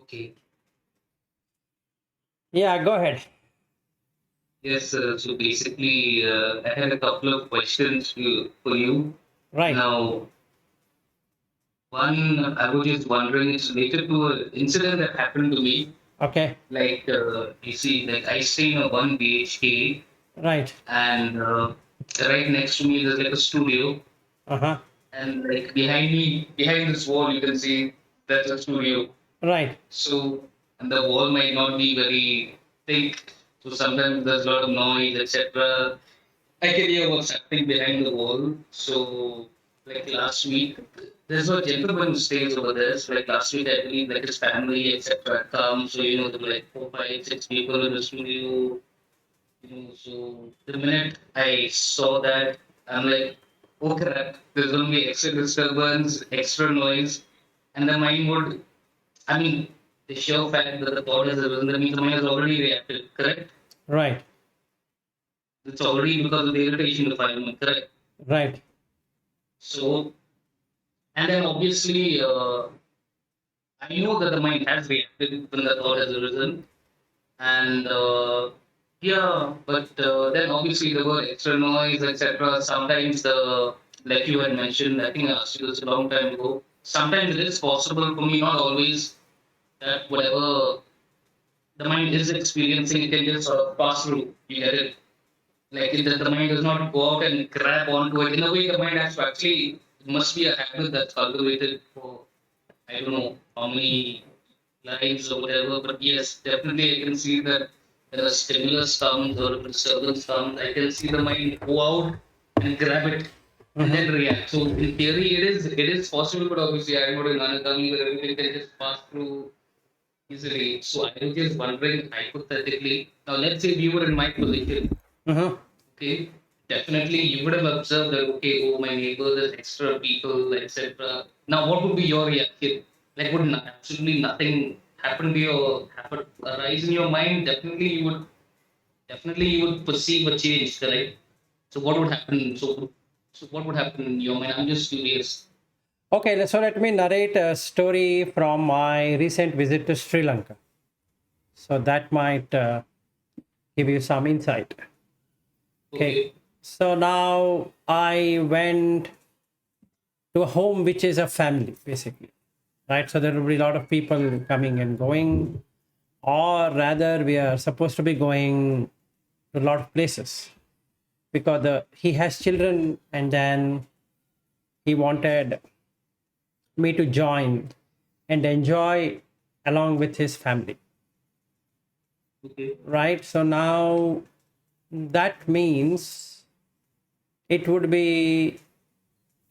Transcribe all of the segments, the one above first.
Okay. Yeah, go ahead. Yes, so basically, I had a couple of questions for you. Right. Now, one, I was just wondering, it's related to an incident that happened to me. Okay. Like, you see, like I stay in a 1 BHK, Right. and right next to me, there's like a studio. Uh-huh. And like behind me, behind this wall, you can see that's a studio. Right. So, and the wall might not be very thick. So sometimes there's a lot of noise, etc. I can hear what's happening behind the wall. So, like last week, there's a gentleman who stays over there. So, like last week, I believe like his family, etc. come. So, there were like 4, 5, 6 people in the studio. So the minute I saw that, I'm like, oh crap, there's going to be extra disturbance, extra noise. And the mind would, I mean, the sheer fact that the thought has arisen, that means the mind has already reacted, correct? Right. It's already because of the irritation of environment, correct? Right. So, and then obviously, I know that the mind has reacted when the thought has arisen. And yeah, but then obviously there were extra noise, etc. Sometimes like you had mentioned, I think I asked you this a long time ago. Sometimes it is possible for me, not always, that whatever the mind is experiencing, it can just sort of pass through. You get it? Like the mind does not go out and grab onto it. In a way, the mind has to actually, it must be a habit that's cultivated for, I don't know how many lives or whatever. But yes, definitely I can see that when a stimulus comes or a disturbance comes, I can see the mind go out and grab it and then react. So in theory, it is possible, but obviously I'm not in Anāgami where everything can just pass through easily. So I was just wondering hypothetically. Now let's say we were in my position. Uh-huh. Okay, definitely you would have observed that, okay, oh, my neighbor, there's extra people, etc. Now, what would be your reaction? Like, would absolutely nothing happen to your happen arise in your mind? Definitely you would perceive a change, correct? So, what would happen? So what would happen in your mind? I'm just curious. Okay, so let me narrate a story from my recent visit to Sri Lanka. So that might give you some insight. Okay. Okay, So now I went to a home which is a family, basically. Right. So there will be a lot of people coming and going, or rather, we are supposed to be going to a lot of places because he has children, and then he wanted me to join and enjoy along with his family. okay, Right. So now that means it would be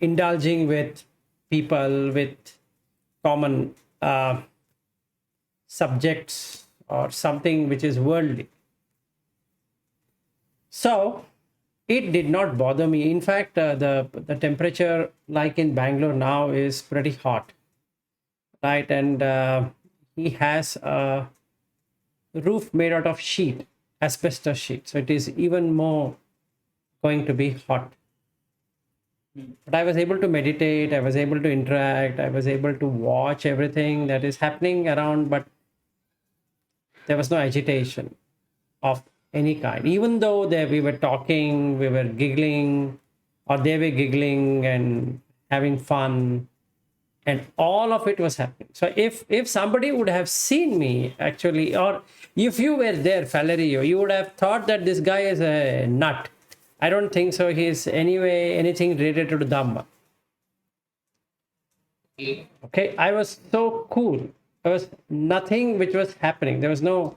indulging with people with common subjects or something which is worldly. So it did not bother me. In fact, the temperature, like in Bangalore now, is pretty hot, right? And he has a roof made out of sheet, asbestos sheet. So it is even more going to be hot. But I was able to meditate, I was able to interact, I was able to watch everything that is happening around, but there was no agitation of any kind. Even though we were talking, we were giggling, or they were giggling and having fun, and all of it was happening. So if somebody would have seen me actually, or if you were there, Valerio, you would have thought that this guy is a nut. I don't think so. He's anyway anything related to Dhamma. okay, Okay, I was so cool. There was nothing which was happening. There was no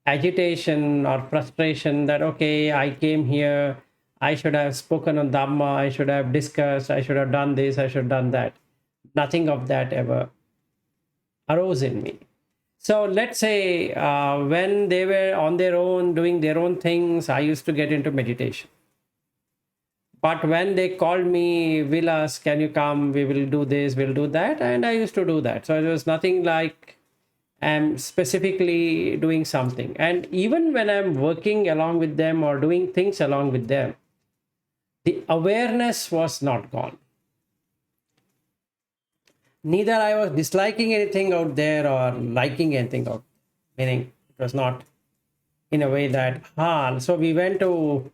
agitation or frustration that, okay, I came here, I should have spoken on Dhamma, I should have discussed, I should have done this, I should have done that. Nothing of that ever arose in me. So let's say when they were on their own, doing their own things, I used to get into meditation. But when they called me, Vilas, can you come? We will do this, we'll do that. And I used to do that. So it was nothing like I'm specifically doing something. And even when I'm working along with them or doing things along with them, the awareness was not gone. neither I was disliking anything out there or liking anything out, meaning it was not in a way that, so we went to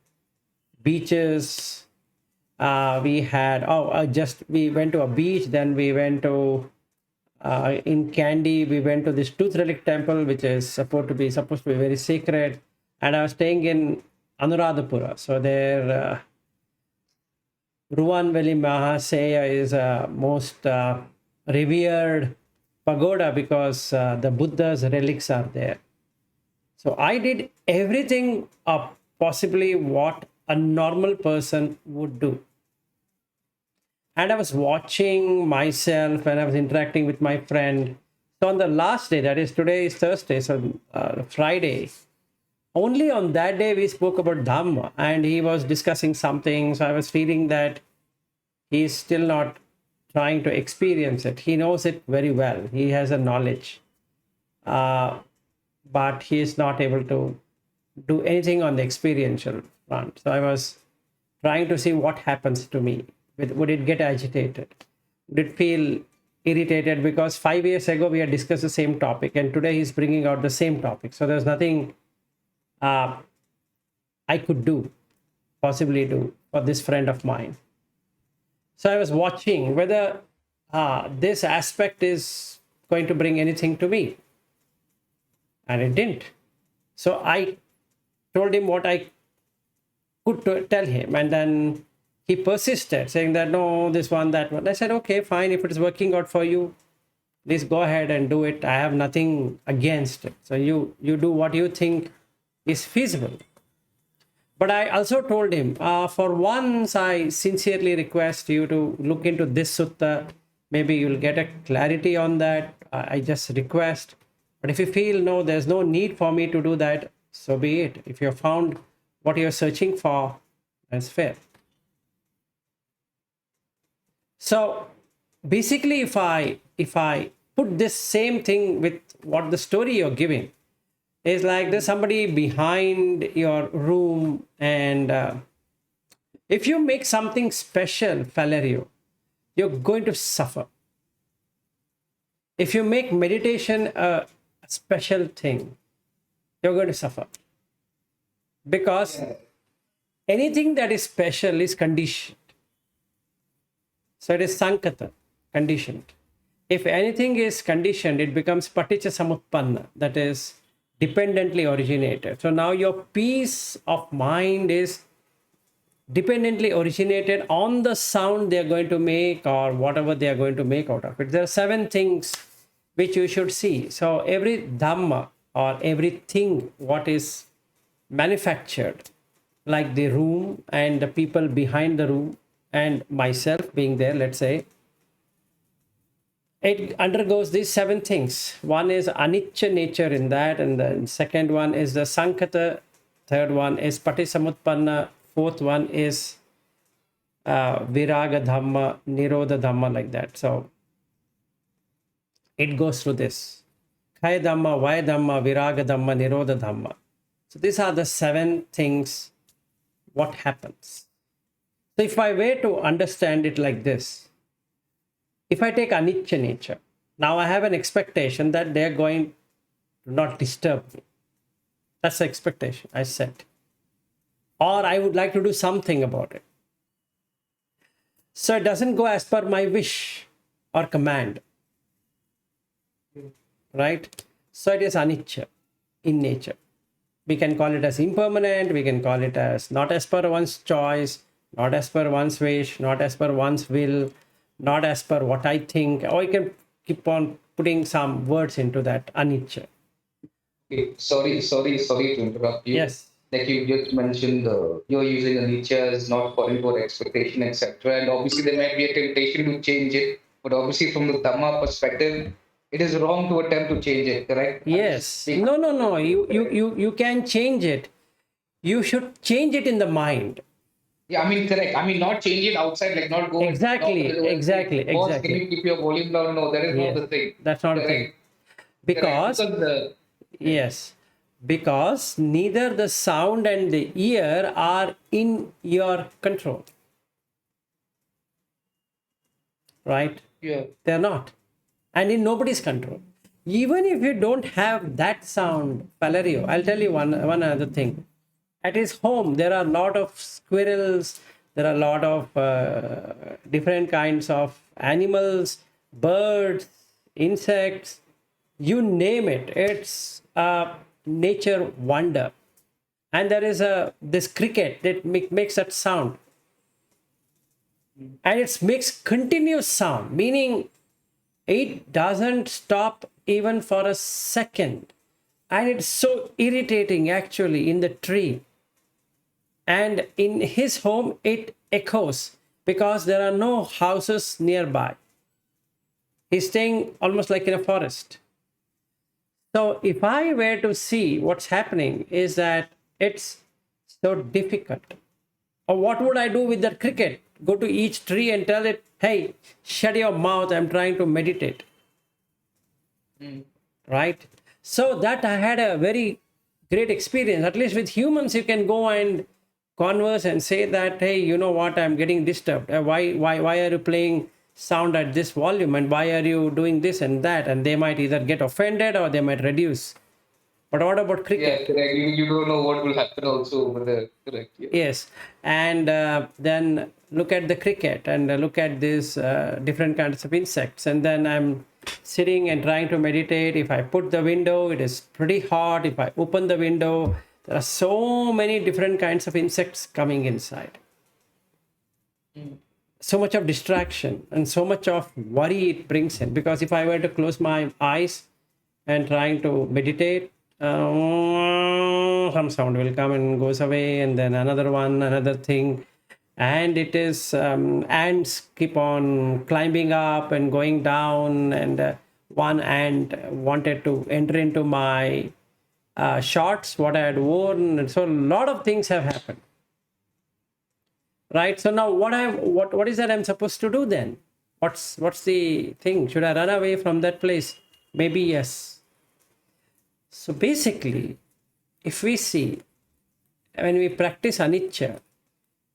beaches. We had, we went to a beach, then we went to, in Kandy, we went to this Tooth Relic temple, which is supposed to be very sacred. And I was staying in Anuradhapura. So there, Ruvanveli Mahaseya is a most revered pagoda because the Buddha's relics are there. So I did everything possibly what a normal person would do. And I was watching myself and I was interacting with my friend. So on the last day, that is today is Thursday, so Friday, only on that day we spoke about Dhamma and he was discussing something. So I was feeling that he's still not trying to experience it. He knows it very well. He has a knowledge. But he is not able to do anything on the experiential front. So I was trying to see what happens to me. Would it get agitated? Would it feel irritated? Because 5 years ago we had discussed the same topic and today he's bringing out the same topic. So there's nothing I could possibly do for this friend of mine. So I was watching whether this aspect is going to bring anything to me. And it didn't. So I told him what I could tell him. And then he persisted, saying that, no, this one, that one. I said, okay, fine. If it is working out for you, please go ahead and do it. I have nothing against it. So you do what you think is feasible. But I also told him, for once, I sincerely request you to look into this sutta. Maybe you'll get a clarity on that. I just request. But if you feel, no, there's no need for me to do that, so be it. If you have found what you're searching for, that's fair. So basically, if I put this same thing with what the story you're giving, is like there's somebody behind your room, and if you make something special, Valerio, you're going to suffer. If you make meditation a special thing, you're going to suffer. Because anything that is special is conditioned. So it is sankata, conditioned. If anything is conditioned, it becomes paticca samutpanna, that is dependently originated. So now your peace of mind is dependently originated on the sound they are going to make or whatever they are going to make out of it. There are 7 things which you should see. So every Dhamma or everything what is manufactured, like the room and the people behind the room and myself being there, let's say, it undergoes these 7 things. One is Anicca nature in that, and the second one is the Sankata, third one is Patisamutpanna, fourth one is Viraga Dhamma, Nirodha Dhamma, like that. So it goes through this. Kaya Dhamma, Vaya Dhamma, Viraga Dhamma, Nirodha Dhamma. So these are the 7 things what happens. So if I were to understand it like this, if I take Anicca nature, now I have an expectation that they're going to not disturb me. That's the expectation I set. Or I would like to do something about it. So it doesn't go as per my wish or command. Right? So it is Anicca in nature. We can call it as impermanent, we can call it as not as per one's choice, not as per one's wish, not as per one's will, not as per what I think, or you can keep on putting some words into that Anicca. Okay, sorry to interrupt you. Yes. Like you just mentioned, you're using Aniccā is not according to our expectation, etc. And obviously there might be a temptation to change it, but obviously from the Dhamma perspective, it is wrong to attempt to change it, correct? Yes. No. You can change it. You should change it in the mind. Yeah, I mean, correct. I mean, not change it outside, like not go. Exactly. Boss, can you keep your volume down? No, that is not the thing. That's not the thing. Because, yes, because neither the sound and the ear are in your control. Right? Yeah. They're not. And in nobody's control. Even if you don't have that sound, Valerio, I'll tell you one other thing. At his home, there are a lot of squirrels, there are a lot of different kinds of animals, birds, insects, you name it. It's a nature wonder. And there is this cricket that makes that sound, and it makes continuous sound, meaning it doesn't stop even for a second. And it's so irritating actually in the tree. And in his home, it echoes because there are no houses nearby. He's staying almost like in a forest. So if I were to see what's happening is that it's so difficult. Or what would I do with that cricket? Go to each tree and tell it, hey, shut your mouth, I'm trying to meditate. Right? So that I had a very great experience. At least with humans, you can go and converse and say that, hey, you know what, I'm getting disturbed. Why are you playing sound at this volume? And why are you doing this and that? And they might either get offended or they might reduce. But what about cricket? Yeah, correct. You don't know what will happen also over there. Correct. Yeah. Yes, and then look at the cricket and look at these different kinds of insects. And then I'm sitting and trying to meditate. If I put the window, it is pretty hot. If I open the window, there are so many different kinds of insects coming inside. So much of distraction and so much of worry it brings in. Because if I were to close my eyes and trying to meditate, some sound will come and goes away, and then another thing, and it is ants keep on climbing up and going down, and one ant wanted to enter into my shorts what I had worn, and so a lot of things have happened. Right? So now what is that I'm supposed to do then? What's the thing? Should I run away from that place? Maybe yes. So basically, if we see, when we practice anicca,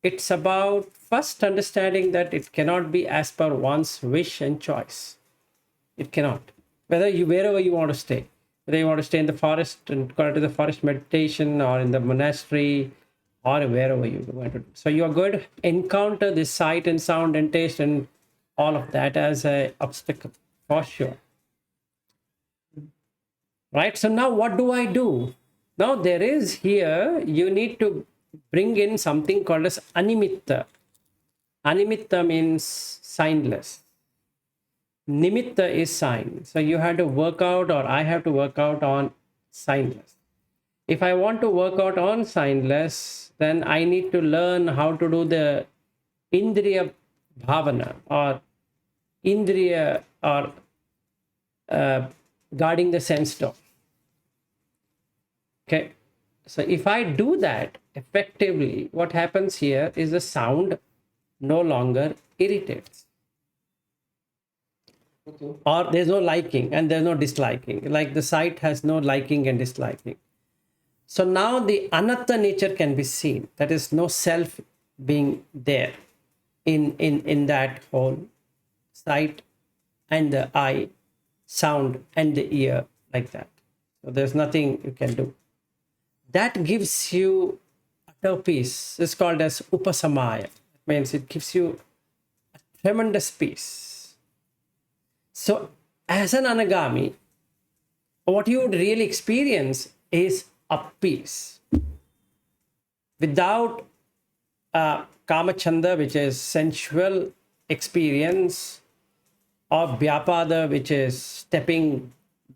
it's about first understanding that it cannot be as per one's wish and choice. It cannot. Wherever you want to stay, whether you want to stay in the forest and go to the forest meditation, or in the monastery, or wherever you want to do. So you are going to encounter this sight and sound and taste and all of that as an obstacle, for sure. Right? So now what do I do? Now there is here, you need to bring in something called as animitta. Animitta means signless. Nimitta is sign. So you have to work out, or I have to work out on signless. If I want to work out on signless, then I need to learn how to do the indriya bhavana, or indriya, or guarding the sense door. Okay, so if I do that effectively, what happens here is the sound no longer irritates. Okay. Or there's no liking and there's no disliking. Like the sight has no liking and disliking. So now the anatta nature can be seen. That is no self being there in that whole sight and the eye, sound and the ear, like that. So there's nothing you can do. That gives you utter peace. It's called as upasamaya. It means it gives you a tremendous peace. So as an Anāgami, what you would really experience is a peace. Without kamachanda, which is sensual experience, or vyapada, which is stepping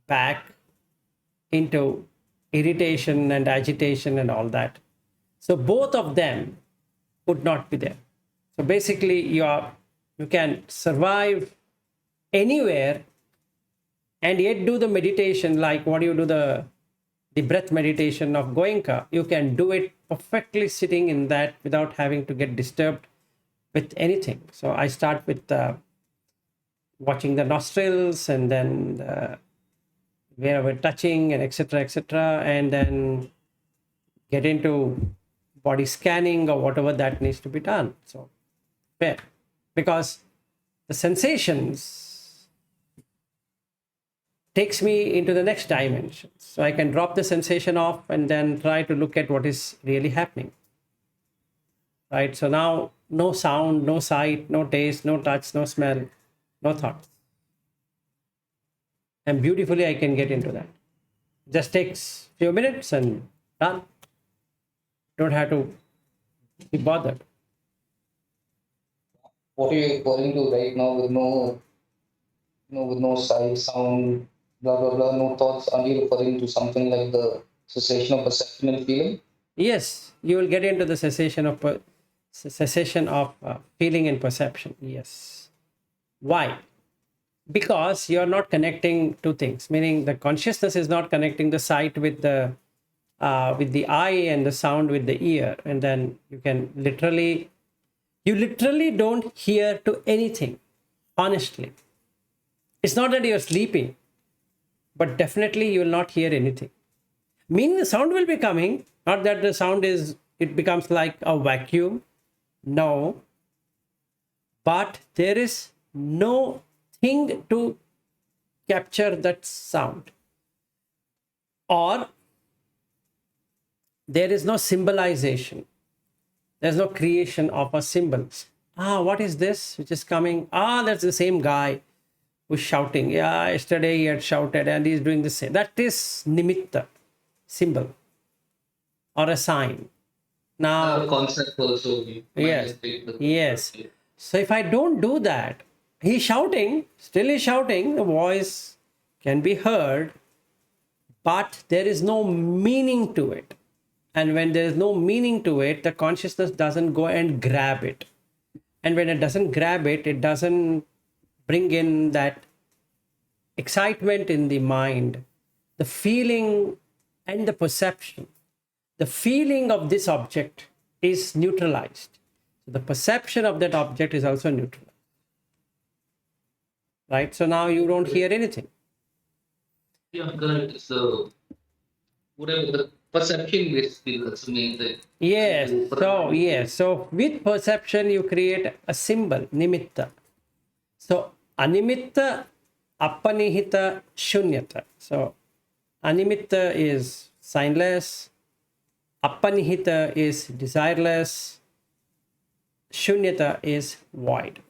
back into irritation and agitation and all that. So both of them would not be there. So basically you can survive anywhere and yet do the meditation, like what you do the breath meditation of Goenka. You can do it perfectly sitting in that without having to get disturbed with anything. So I start with watching the nostrils, and then where we're touching, and etc., and then get into body scanning or whatever that needs to be done. So fair, because the sensations takes me into the next dimension. So I can drop the sensation off and then try to look at what is really happening. Right? So now no sound, no sight, no taste, no touch, no smell, no thoughts. And beautifully I can get into that. Just takes few minutes and done. Don't have to be bothered. What are you referring to right now with with no sight, sound, blah blah blah, no thoughts? Are you referring to something like the cessation of perception and feeling? Yes, you will get into the cessation of feeling and perception. Yes. Why? Because you are not connecting two things, meaning the consciousness is not connecting the sight with the eye and the sound with the ear, and then you literally don't hear to anything. Honestly, it's not that you're sleeping, but definitely you will not hear anything. Meaning the sound will be coming, not that the sound it becomes like a vacuum. No, but there is no thing to capture that sound, or there is no symbolization. There's no creation of a symbol. What is this which is coming? That's the same guy who's shouting. Yeah, yesterday he had shouted and he's doing the same. That is nimitta, symbol or a sign. Now, Our concept also. yes. So if I don't do that, he's shouting, still he's shouting, the voice can be heard, but there is no meaning to it. And when there is no meaning to it, the consciousness doesn't go and grab it. And when it doesn't grab it, it doesn't bring in that excitement in the mind, the feeling and the perception. The feeling of this object is neutralized. So the perception of that object is also neutralized. Right? So now you don't hear anything. Yeah, correct. So, whatever the perception basically, that's the main thing. Yes. So with perception, you create a symbol, nimitta. So animitta, apanihita, shunyata. So animitta is signless. Apanihita is desireless. Shunyata is void.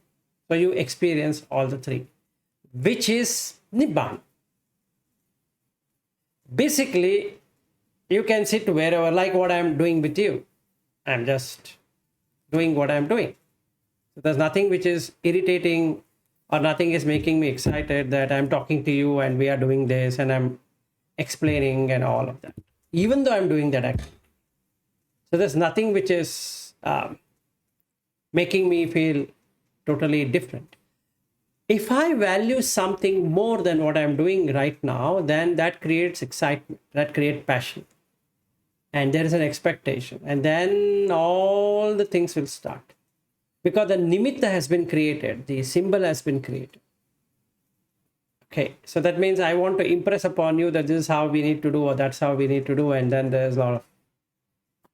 So you experience all the three, which is Nibbana. Basically, you can sit wherever, like what I'm doing with you. I'm just doing what I'm doing. So there's nothing which is irritating or nothing is making me excited that I'm talking to you and we are doing this and I'm explaining and all of that. Even though I'm doing that activity. So there's nothing which is making me feel totally different. If I value something more than what I'm doing right now, then that creates excitement, that creates passion. And there is an expectation. And then all the things will start. Because the nimitta has been created, the symbol has been created. Okay, so that means I want to impress upon you that this is how we need to do or that's how we need to do. And then there's a lot of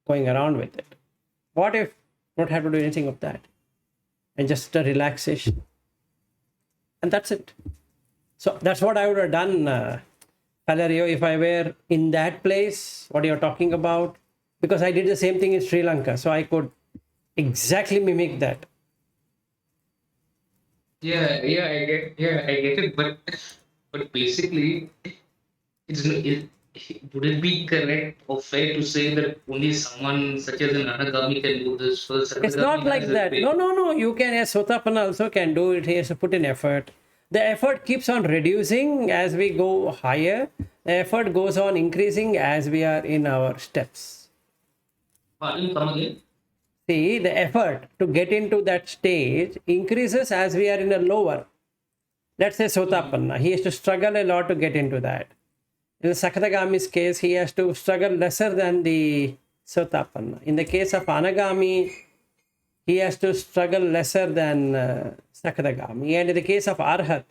going around with it. What if not have to do anything of that? And just a relaxation. And that's it. So that's what I would have done, Valerio, if I were in that place, what you're talking about. Because I did the same thing in Sri Lanka. So I could exactly mimic that. I get it, but basically, would it be correct or fair to say that only someone such as an Anāgami can do this? It's not like that. No. You can, as Sotapanna also can do it. He has to put in effort. The effort keeps on reducing as we go higher. The effort goes on increasing as we are in our steps. Pardon, come again? See, the effort to get into that stage increases as we are in a lower. Let's say Sotapanna. He has to struggle a lot to get into that. In the Sakadagami's case, he has to struggle lesser than the Sotapanna. In the case of Anāgami, he has to struggle lesser than Sakadagami. And in the case of Arahat,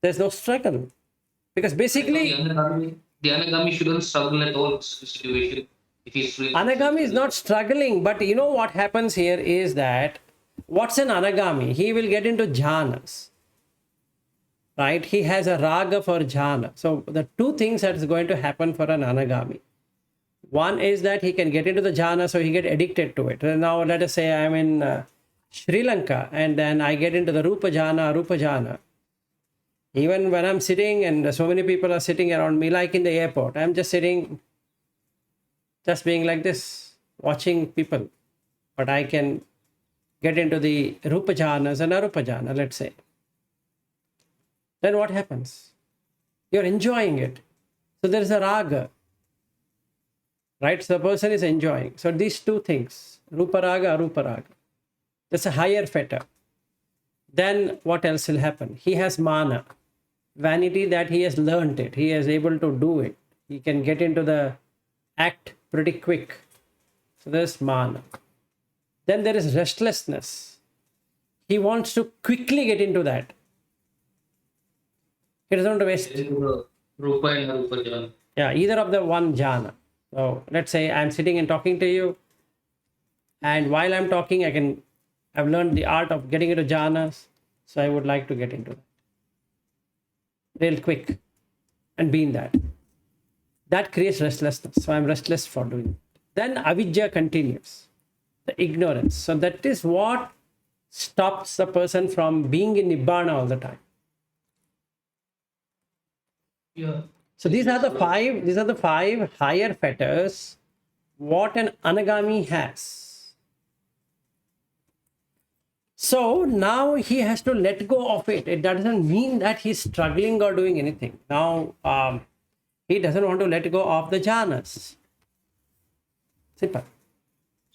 there's no struggle. Because basically, The Anāgami shouldn't struggle at all in this situation if he's free. Anāgami is not struggling. But you know what happens here is that What's an Anāgami? He will get into jhanas, right? He has a raga for jhana. So the two things that is going to happen for an Anāgami. One is that he can get into the jhana, so he get addicted to it. And now let us say I'm in Sri Lanka and then I get into the Rupa jhana, Arupa jhana. Even when I'm sitting and so many people are sitting around me, like in the airport, I'm just sitting, just being like this, watching people. But I can get into the Rupa jhanas and Arupa jhana, let's say. Then what happens? You're enjoying it. So there is a raga. Right? So the person is enjoying. So these two things, Rupa raga, Arupa raga. That's a higher fetter. Then what else will happen? He has mana. Vanity, that he has learnt it. He is able to do it. He can get into the act pretty quick. So there's mana. Then there is restlessness. He wants to quickly get into that. He doesn't want to waste. Rupa and Arupa jhana. Yeah, either of the one jhana. So let's say I'm sitting and talking to you, and while I'm talking, I've learned the art of getting into jhanas, so I would like to get into that real quick and be in that. That creates restlessness. So I'm restless for doing it. Then avidya continues, the ignorance. So that is what stops the person from being in nibbana all the time. Yeah. So these are the five higher fetters what an Anāgami has. So now he has to let go of it. It doesn't mean that he's struggling or doing anything. Now he doesn't want to let go of the jhanas. Simple.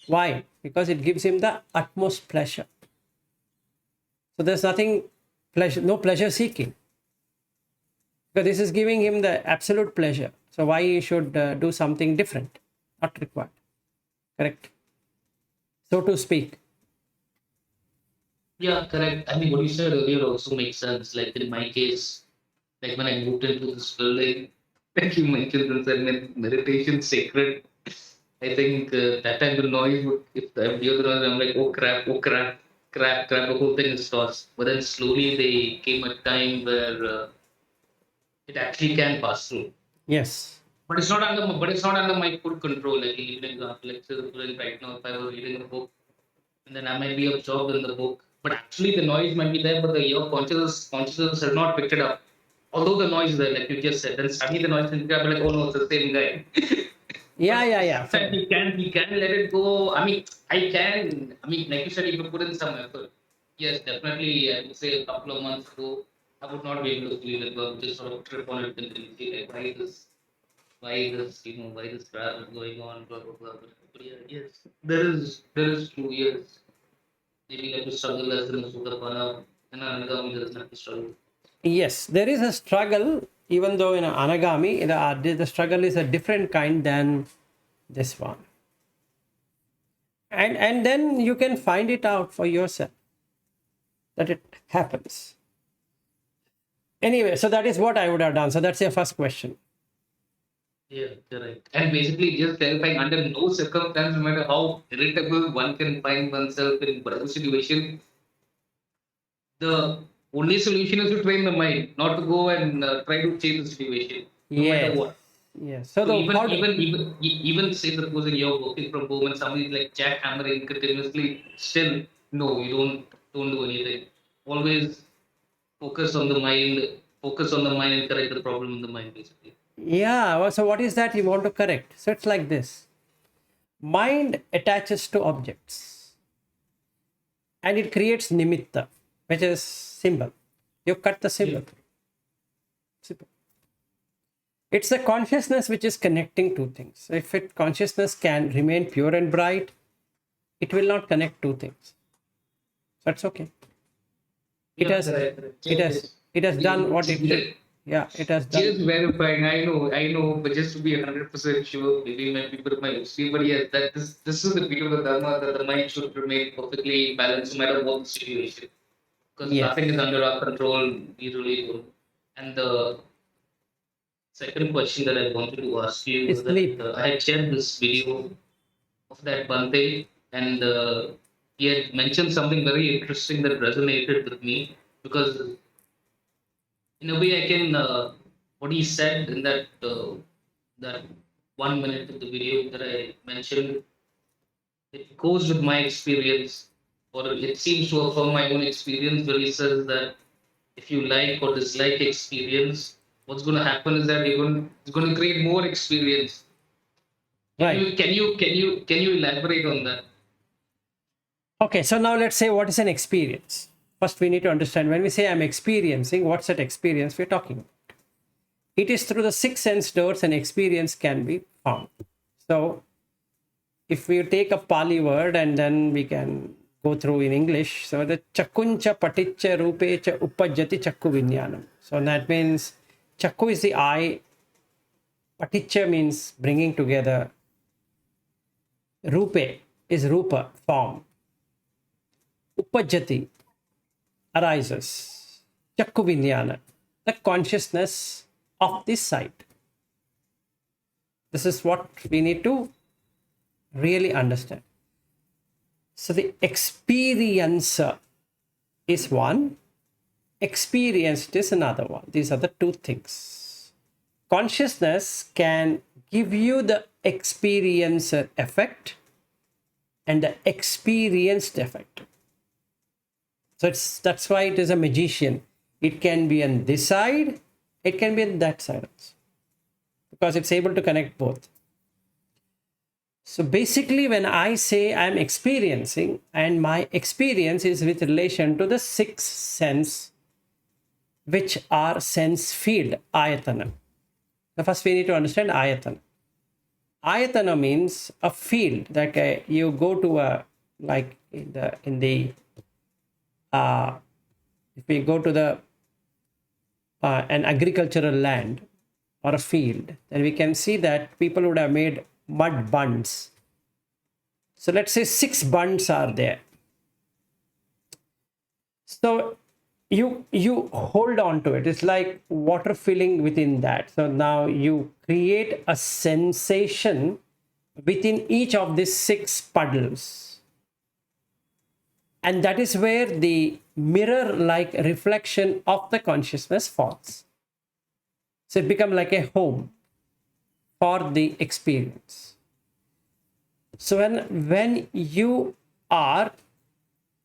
Why? Because it gives him the utmost pleasure. So there's nothing pleasure, no pleasure seeking. Because this is giving him the absolute pleasure. So why he should do something different? Not required. Correct? So to speak. Yeah, correct. I mean, what you said earlier also makes sense. Like in my case, like when I moved into this building, like you mentioned, that meditation sacred. I think that time the noise would, if I hear the noise, I'm like, oh crap, crap, the whole thing is lost. But then slowly they came a time where it actually can pass through. Yes. But it's not under my full control. Like even example, like say, right now, if I was reading a book, and then I might be absorbed in the book. But actually, the noise might be there, but your consciousness has not picked it up. Although the noise is there, like you just said, then suddenly the noise will be like, oh no, it's the same guy. Yeah. Sometimes you can let it go. I mean, like you said, you can put in some effort. Yes, definitely. I would say a couple of months ago, I would not be able to feel it, but just sort of trip on it continuously. Like, why this crap is going on, blah, blah, blah. But yeah, yes, there is 2 years. Maybe like to struggle as in the Sutta and Anāgami doesn't have to struggle. Yes, there is a struggle, even though in an Anāgami, the struggle is a different kind than this one. And then you can find it out for yourself that it happens. Anyway, so that is what I would have done. So that's your first question. Yeah, correct. And basically just clarifying under no circumstance, no matter how irritable one can find oneself in whatever situation, the only solution is to train the mind, not to go and try to change the situation, no matter Yes. what. Yes. So even say supposing you're working from home and somebody's like jackhammering continuously, still no, you don't do anything. Always focus on the mind and correct the problem in the mind basically. Yeah. So what is that you want to correct? So it's like this. Mind attaches to objects and it creates nimitta, which is symbol. You cut the symbol. Simple. It's the consciousness which is connecting two things. If consciousness can remain pure and bright, it will not connect two things. That's okay. It has done what it did. Yeah, it has done. Just verifying, I know, but just to be 100% sure, maybe my people might see, but yes, that this is the beauty of the Dhamma, that the mind should remain perfectly balanced no matter what the situation. Because Yes. nothing is under our control, we really don't. And the second question that I wanted to ask you It's was that sleep. I had shared this video of that Bante, and he had mentioned something very interesting that resonated with me, because in a way I can what he said in that 1 minute of the video that I mentioned, it goes with my experience, or it seems to affirm my own experience, where he says that if you like or dislike experience, what's going to happen is that it's going to create more experience. Right. Can you elaborate on that? Okay, so now let's say, what is an experience? First, we need to understand, when we say I'm experiencing, what's that experience we're talking about? It is through the six sense doors an experience can be found. So if we take a Pali word and then we can go through in English, so the chakuncha paticca rupecha uppajjati chakku viññanam. So that means chakku is the eye, paticca means bringing together, rupe is rupa, form, uppajjati arises, chakku viññana, the consciousness of this sight. This is what we need to really understand. So the experiencer is one, experienced is another one. These are the two things. Consciousness can give you the experiencer effect and the experienced effect. So that's why it is a magician. It can be on this side, it can be on that side also, because it's able to connect both. So basically, when I say I'm experiencing, and my experience is with relation to the sixth sense, which are sense field, ayātana. So first we need to understand ayātana. Ayātana means a field that you go to a, like if we go to the an agricultural land or a field, then we can see that people would have made mud bunds. So let's say 6 bunds are there. So you hold on to it. It's like water filling within that. So now you create a sensation within each of these 6 puddles. And that is where the mirror-like reflection of the consciousness falls. So it becomes like a home for the experience. So when you are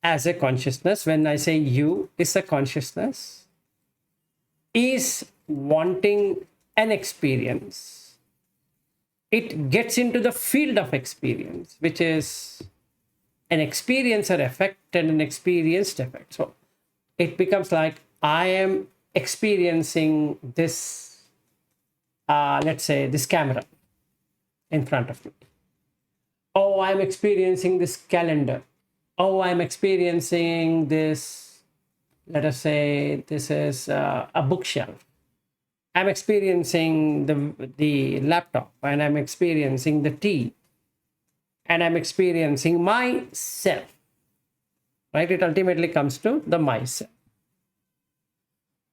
as a consciousness, when I say you is a consciousness, is wanting an experience, it gets into the field of experience, which is an experiencer effect and an experienced effect. So it becomes like I am experiencing this, let's say this camera in front of me. Oh, I'm experiencing this calendar. Oh, I'm experiencing this, let us say this is a bookshelf. I'm experiencing the laptop, and I'm experiencing the tea, and I'm experiencing myself, right? It ultimately comes to the myself.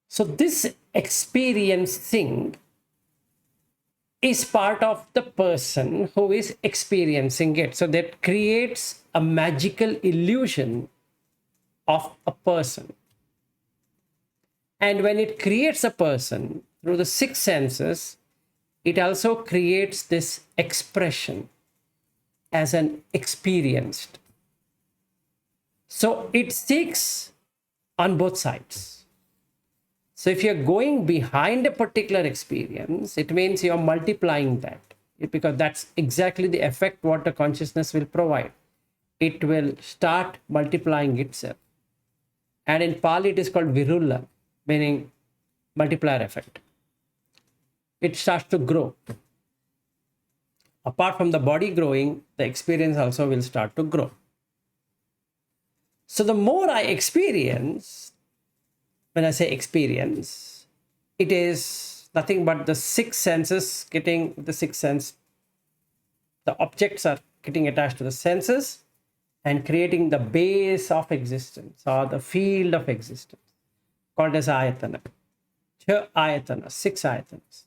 So this experiencing is part of the person who is experiencing it. So that creates a magical illusion of a person. And when it creates a person through the 6 senses, it also creates this expression as an experienced. So it seeks on both sides. So if you're going behind a particular experience, it means you're multiplying that, because that's exactly the effect what the consciousness will provide. It will start multiplying itself. And in Pali, it is called virulla, meaning multiplier effect. It starts to grow. Apart from the body growing, the experience also will start to grow. So the more I experience, when I say experience, it is nothing but the 6 senses getting the 6 sense. The objects are getting attached to the senses and creating the base of existence or the field of existence, called as ayātana. Ayātana, 6 ayātanas.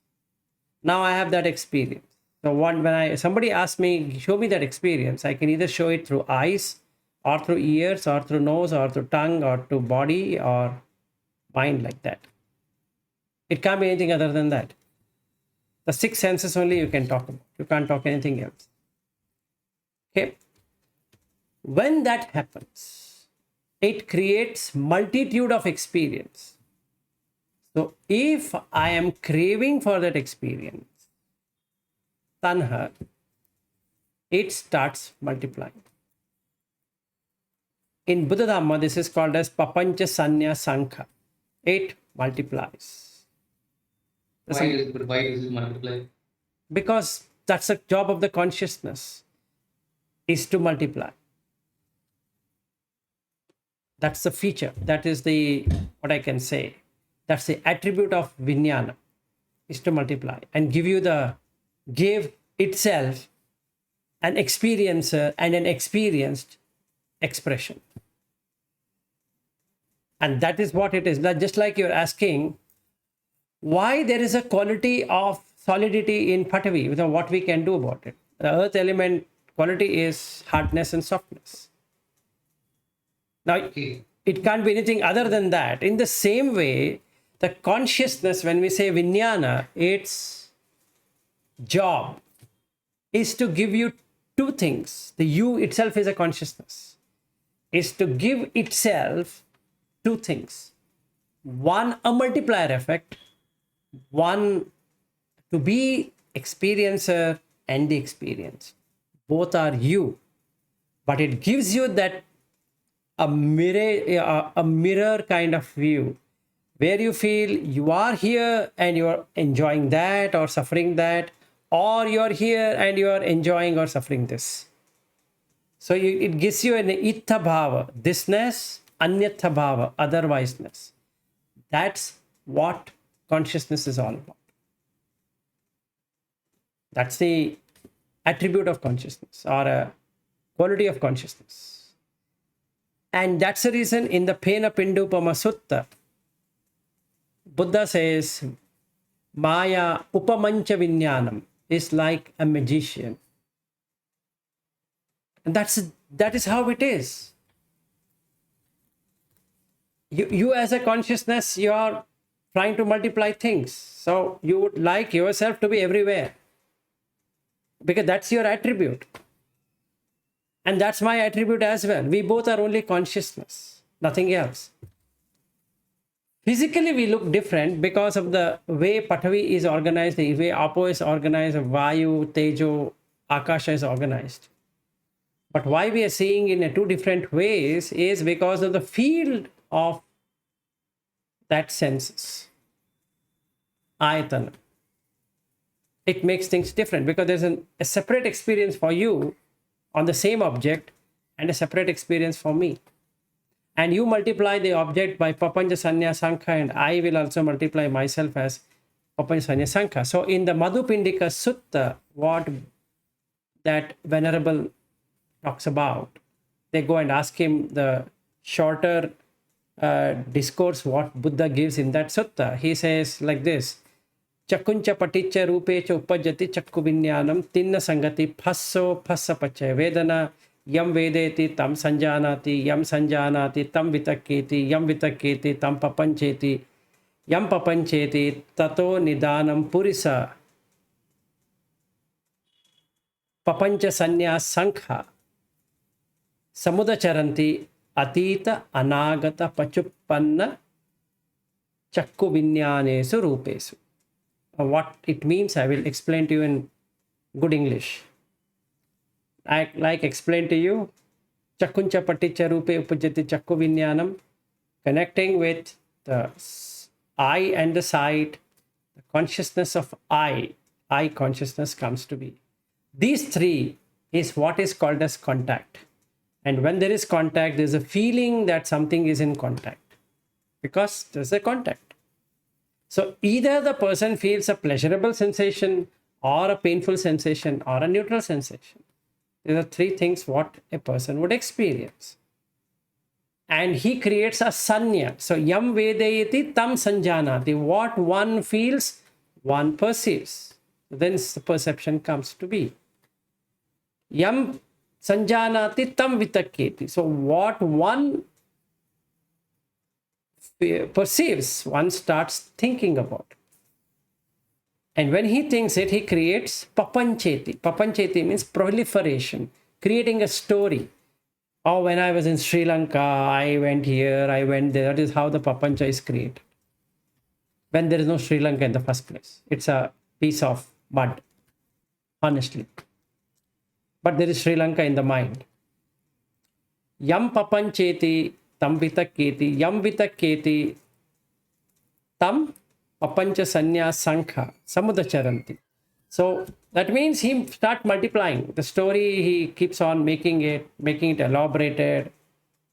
Now I have that experience. So when somebody asks me, show me that experience, I can either show it through eyes, or through ears, or through nose, or through tongue, or to body, or mind, like that. It can't be anything other than that. The six senses only you can talk about. You can't talk anything else. Okay. When that happens, it creates multitude of experience. So if I am craving for that experience, tanha, it starts multiplying. In Buddha Dhamma, this is called as papancha sanya sankha. It multiplies. Why does it multiply? Because that's the job of the consciousness, is to multiply. That's the feature. That is the, what I can say, that's the attribute of viññana, is to multiply and give itself an experiencer and an experienced expression. And that is what it is. Just like you're asking why there is a quality of solidity in Patavi, what we can do about it. The earth element quality is hardness and softness. Now, it can't be anything other than that. In the same way, the consciousness, when we say viññana, its job is to give you two things. The you itself is a consciousness, is to give itself two things. One, a multiplier effect. One, to be experiencer and the experience. Both are you. But it gives you that a mirror kind of view, where you feel you are here and you are enjoying that or suffering that, or you are here and you are enjoying or suffering this. So it gives you an ittha bhava, thisness, anyatha bhava, otherwiseness. That's what consciousness is all about. That's the attribute of consciousness, or a quality of consciousness. And that's the reason in the Pena Pindupama Sutta, Buddha says, Maya upamancha viññanam is like a magician. And that is how it is. You as a consciousness, you are trying to multiply things. So you would like yourself to be everywhere, because that's your attribute. And that's my attribute as well. We both are only consciousness, nothing else. Physically, we look different because of the way Patavi is organized, the way Apo is organized, Vayu, Tejo, Akasha is organized. But why we are seeing in two different ways is because of the field of that senses. Ayātana. It makes things different because there's a separate experience for you on the same object and a separate experience for me. And you multiply the object by papancha sanya sankha, and I will also multiply myself as papancha sanya sankha. So in the Madhupindika sutta, what that venerable talks about, they go and ask him the shorter discourse what Buddha gives in that sutta. He says like this: Chakuncha paticca rupecha upajati chakku viññanam tinna sangati phasso phassa pacchaya vedana yam vedeti tam sanjanati yam sanjanati tam vitakketi yam vitakketi tam papancheti yam papancheti tato nidanam purisa papancha sanya sankha samudacharanti atita anagata pachuppanna chakku viññanesu rupesu. What it means, I will explain to you in good English. I like explain to you, Chakuncha paticca rupe upajati chakku viññanam, connecting with the eye and the sight, the consciousness of eye consciousness comes to be. These three is what is called as contact. And when there is contact, there's a feeling that something is in contact, because there's a contact. So either the person feels a pleasurable sensation or a painful sensation or a neutral sensation. These are three things what a person would experience. And he creates a sanya. So yam vedayati tam sanjanati. What one feels, one perceives. Then the perception comes to be. Yam Sanjanati tam vitakketi. So what one perceives, one starts thinking about. And when he thinks it, he creates papancheti. Papancheti means proliferation, creating a story. Oh, when I was in Sri Lanka, I went here, I went there. That is how the papancha is created. When there is no Sri Lanka in the first place. It's a piece of mud, honestly. But there is Sri Lanka in the mind. Yam papancheti tam vitakketi. Yam vitakketi tam papancha sanya sankha samudacharanti. So that means he start multiplying. The story, he keeps on making it elaborated,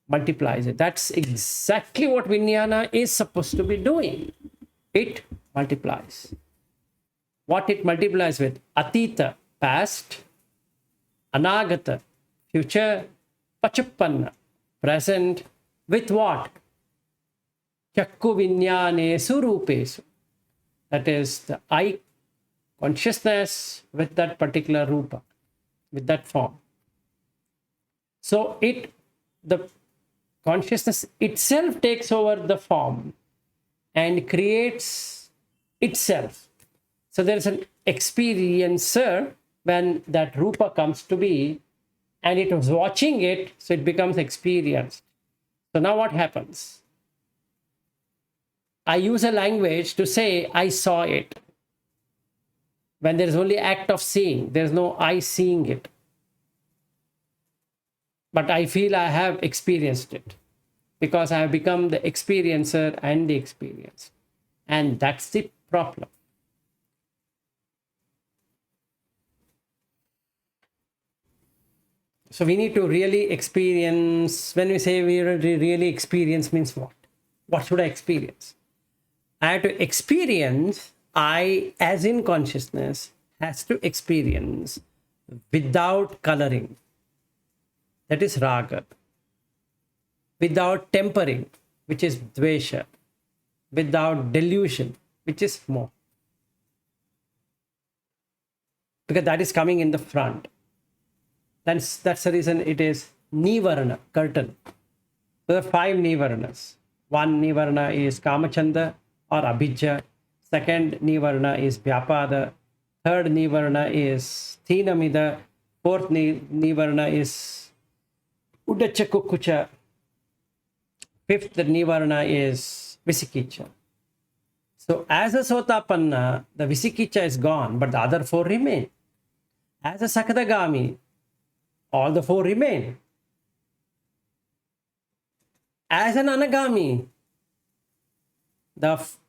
multiplies it. That's exactly what viññana is supposed to be doing. It multiplies. What it multiplies with? Atita, past, Anāgata, future, Pachuppanna, present, with what? Chakku viññanesu rūpesu. That is the eye consciousness with that particular rupa, with that form. So the consciousness itself takes over the form and creates itself. So there is an experiencer when that rupa comes to be, and it was watching it, so it becomes experienced. So now what happens? I use a language to say I saw it. When there is only act of seeing, there is no I seeing it. But I feel I have experienced it because I have become the experiencer and the experience. And that's the problem. So we need to really experience. When we say we really experience, means what? What should I experience? I have to experience, I as in consciousness has to experience without coloring. That is raga. Without tempering, which is dvesha. Without delusion, which is moha. Because that is coming in the front. That's the reason it is nivarana, curtain. So there are 5 nivaranas. One nivarana is kamachanda or abhijja. Second nivarana is vyapada. Third nivarana is thinamida. Fourth nivarana is udacha kukucha. Fifth nivarana is visikicha. So as a sotapanna, the visikicha is gone, but the other 4 remain. As a sakadagami, all the 4 remain. As an anagami,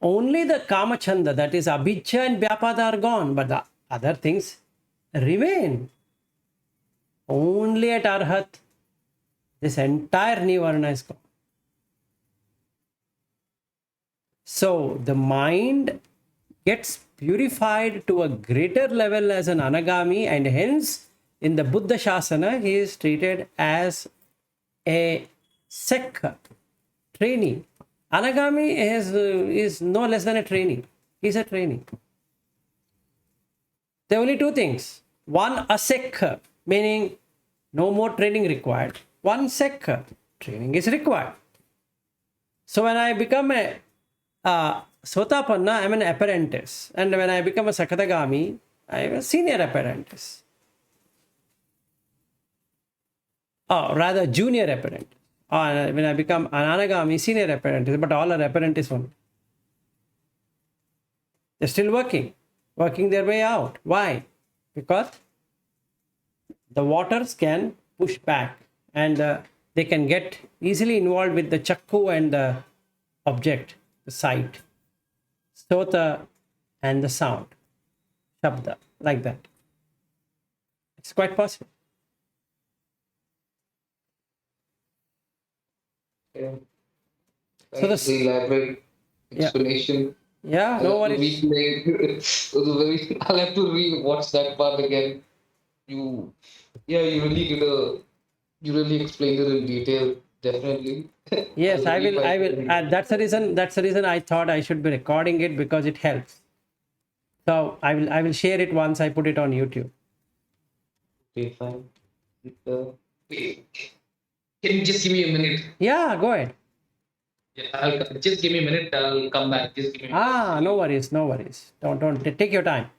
only the kamachanda, that is abhijja and vyapada, are gone, but the other things remain. Only at Arahat, this entire nivarana is gone. So the mind gets purified to a greater level as an anagami, and hence in the Buddha Shasana he is treated as a sekha, trainee. Anagami is no less than a trainee. He is a trainee. There are only 2 things. One, asekha, meaning no more training required. One, sekha, training is required. So when I become a sotapanna, I am an apprentice. And when I become a sakadagami, I am a senior apprentice. Or rather, junior apprentice. Or when I become an anagami, senior apprentice, but all are apprentice only. They're still working their way out. Why? Because the waters can push back and they can get easily involved with the chakku and the object, the sight, sota and the sound, shabda, like that. It's quite possible. Yeah. So Thanks for the elaborate explanation. Yeah, no worries. I'll have to re-watch that part again. You really explained it in detail. Definitely. Yes, I will. I'll That's the reason I thought I should be recording it, because it helps. So I will share it once I put it on YouTube. Okay, fine. Wait, can you just give me a minute? Yeah, go ahead. Yeah, just give me a minute. I'll come back. Just give me a minute. Ah, no worries, no worries. Don't take your time.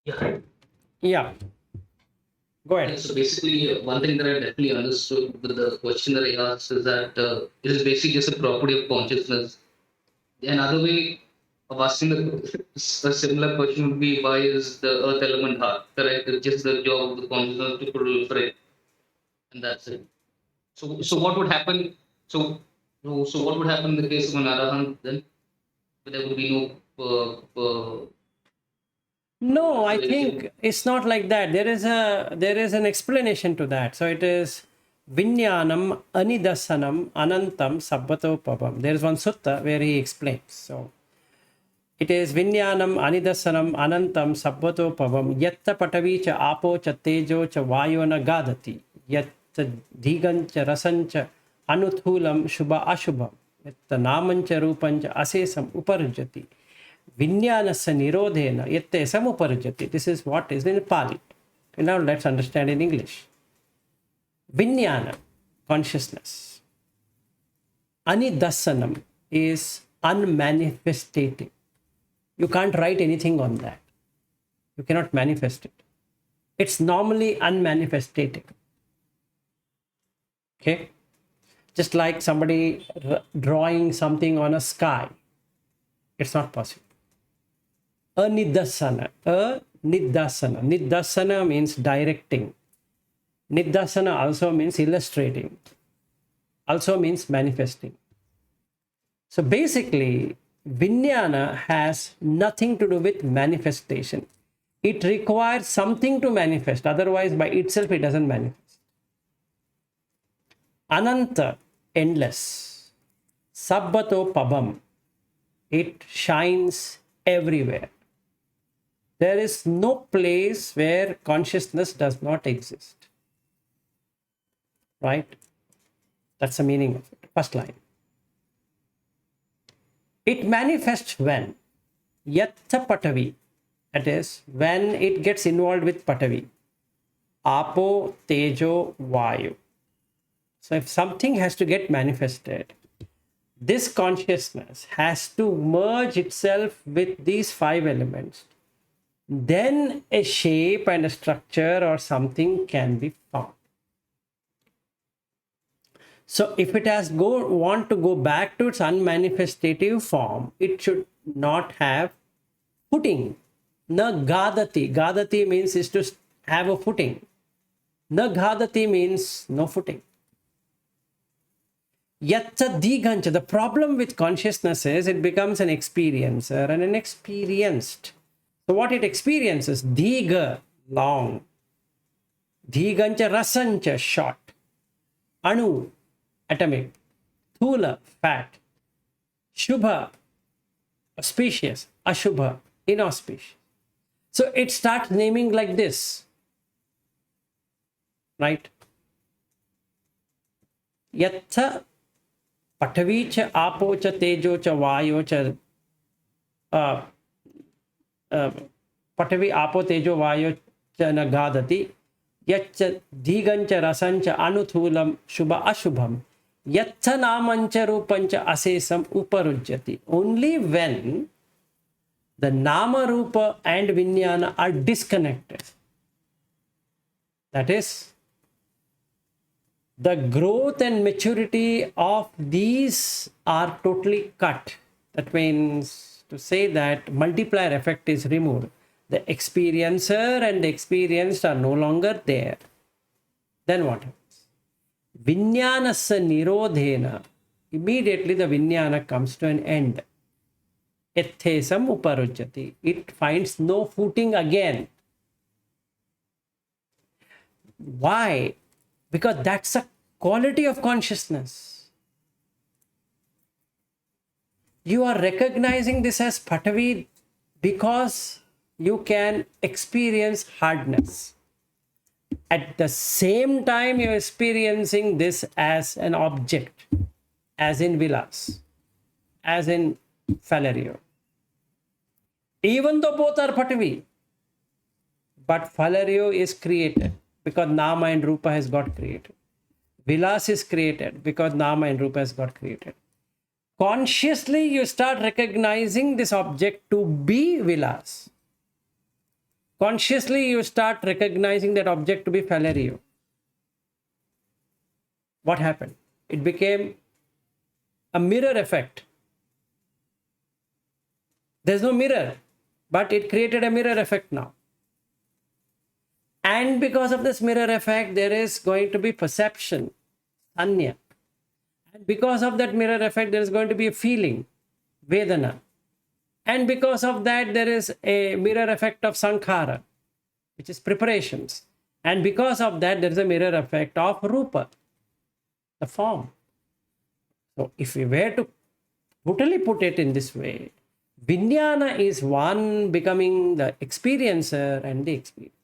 Yeah. Yeah, go Yeah, ahead. so basically, one thing that I definitely understood with the question that I asked is that it is basically just a property of consciousness. Another way of asking a similar question would be, why is the earth element hard? Correct? It's just the job of the consciousness to proliferate, and that's it. So what would happen? So, so what would happen in the case of an arahant then? There would be no No, I proliferation. think it's not like that. There is an explanation to that. So it is viññanam anidasanam anantam sabbatopavam. There is one sutta where he explains. So it is viññanam anidasanam anantam sabbatopavam yatta patavi cha apo cha tejo cha vayona gadati yatta dhigancha rasancha anuthulam shubha ashubham yatta namancha rupancha asesam uparjati viññanasya nirodhena yatte samuparjati. This is what is in Pali. Now let's understand in English. Viññana, consciousness. Anidasanam is unmanifestating. You can't write anything on that. You cannot manifest it. It's normally unmanifestating. Okay? Just like somebody drawing something on a sky. It's not possible. Anidasana. Nidasana. Nidasana means directing. Nidasana also means illustrating. Also means manifesting. So basically, viññana has nothing to do with manifestation. It requires something to manifest. Otherwise, by itself, it doesn't manifest. Ananta, endless. Sabbato pabam. It shines everywhere. There is no place where consciousness does not exist. Right? That's the meaning of it. First line. It manifests when? Yatta patavi. That is, when it gets involved with patavi. Apo, tejo, vayu. So if something has to get manifested, this consciousness has to merge itself with these five elements. Then a shape and a structure or something can be found. So if it has want to go back to its unmanifestative form, it should not have footing. Na gadati. Gadati means is to have a footing. Na gadati means no footing. Yatta digancha. The problem with consciousness is it becomes an experiencer and an experienced. So what it experiences, diga, long. Digancha rasancha, short. Anu, atomic. Thula, fat. Shubha, auspicious. Ashubha, inauspicious. So it starts naming like this. Right? Yatta patavi cha apo cha tejo cha vayo cha Patavi apo tejo vayo chana gadati yaccha dhigancha rasancha anuthulam shubha ashubham yaccha namancha rupancha asesam uparujyati. Only when the nama rupa and viññana are disconnected, that is, the growth and maturity of these are totally cut. That means to say that multiplier effect is removed. The experiencer and the experienced are no longer there. Then what happens? Viññanasya nirodhena. Immediately the viññana comes to an end. Ethesam uparujyati. It finds no footing again. Why? Because that's a quality of consciousness. You are recognizing this as Patavi because you can experience hardness. At the same time, you're experiencing this as an object, as in vilas, as in Falerio. Even though both are Patavi, but Falerio is created because Nama and Rupa has got created. Vilas is created because Nama and Rupa has got created. Consciously, you start recognizing this object to be vilas. Consciously, you start recognizing that object to be Falerio. What happened? It became a mirror effect. There's no mirror, but it created a mirror effect now. And because of this mirror effect, there is going to be perception, anya. And because of that mirror effect, there is going to be a feeling, vedana. And because of that, there is a mirror effect of sankhara, which is preparations. And because of that, there is a mirror effect of rupa, the form. So if we were to totally put it in this way, viññana is one becoming the experiencer and the experience.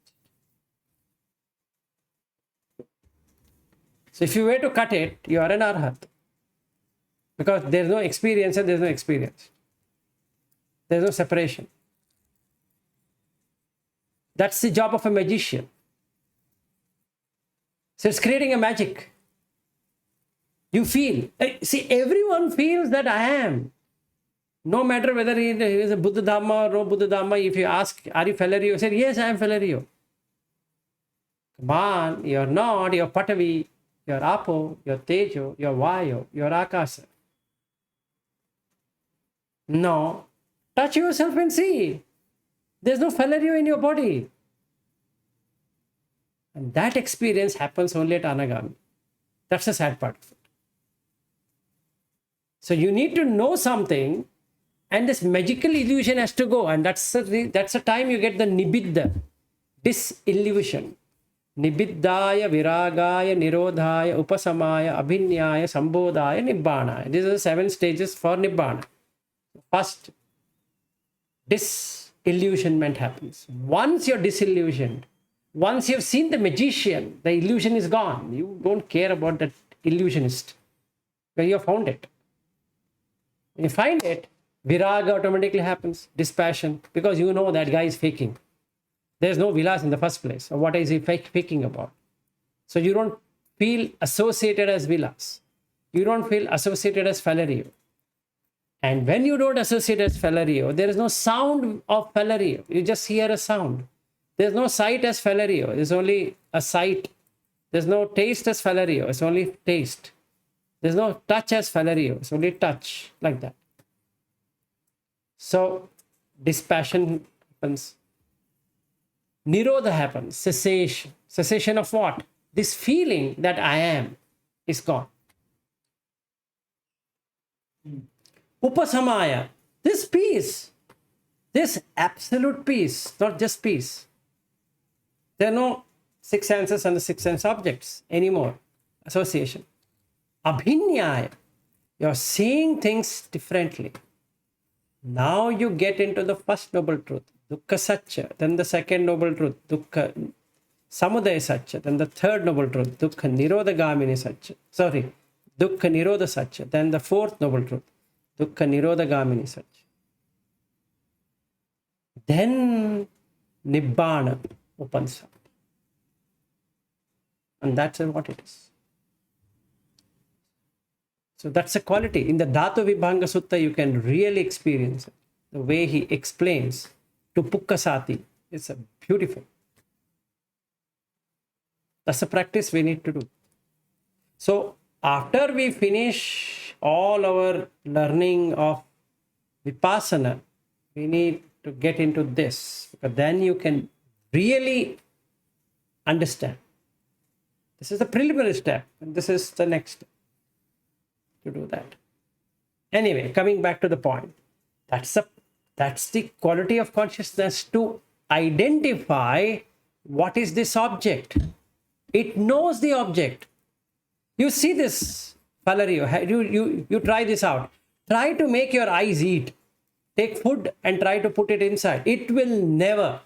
So if you were to cut it, you are an Arahat. Because there is no experiencer, there is no experience. There is no separation. That's the job of a magician. So it's creating a magic. You feel. See, everyone feels that I am. No matter whether he is a Buddha Dhamma or no Buddha Dhamma, if you ask, are you Falerio? You say, yes, I am Falerio. Come on, you're not, you're Patavi, you're Apo, you're Tejo, you're Vayo, you're Akasa. No. Touch yourself and see. There's no Falerio in your body. And that experience happens only at Anāgami. That's the sad part of it. So you need to know something, and this magical illusion has to go. And that's the time you get the nibbida, disillusion. Nibiddhaya, viragaya, nirodhaya, upasamaya, abhinyaya, sambodhaya, nibbānaya. These are the 7 stages for nibbana. First, disillusionment happens. Once you're disillusioned, once you've seen the magician, the illusion is gone. You don't care about that illusionist. When you have found it. When you find it, viraga automatically happens, dispassion, because you know that guy is faking. There's no vilas in the first place. So what is he faking about? So you don't feel associated as vilas. You don't feel associated as Falerio. And when you don't associate as Falerio, there is no sound of Falerio. You just hear a sound. There's no sight as Falerio. There's only a sight. There's no taste as Falerio. It's only taste. There's no touch as Falerio. It's only touch, like that. So dispassion happens. Nirodha happens. Cessation. Cessation of what? This feeling that I am is gone. Upasamaya. This peace. This absolute peace. Not just peace. There are no 6 senses and the 6 sense objects anymore. Association. Abhinyaya. You're seeing things differently. Now you get into the first noble truth. Dukkha Satya. Then the second noble truth. Dukkha Samudaya Satya. Then the third noble truth. Dukkha Nirodhagamini Satya. Sorry. Dukkha Nirodha Satya. Then the fourth noble truth. Dukkha Nirodhagamini Satya. Then Nibbana opens up. And that's what it is. So that's a quality. In the Dhatu Vibhanga Sutta, you can really experience it. The way he explains to Pukkasati is beautiful. That's a practice we need to do. So after we finish all our learning of Vipassana, we need to get into this, because then you can really understand. This is the preliminary step, and this is the next step to do that. Anyway, coming back to the point, that's the quality of consciousness, to identify what is this object. It knows the object. You see this, Valerio, you try this out. Try to make your eyes eat. Take food and try to put it inside. It will never,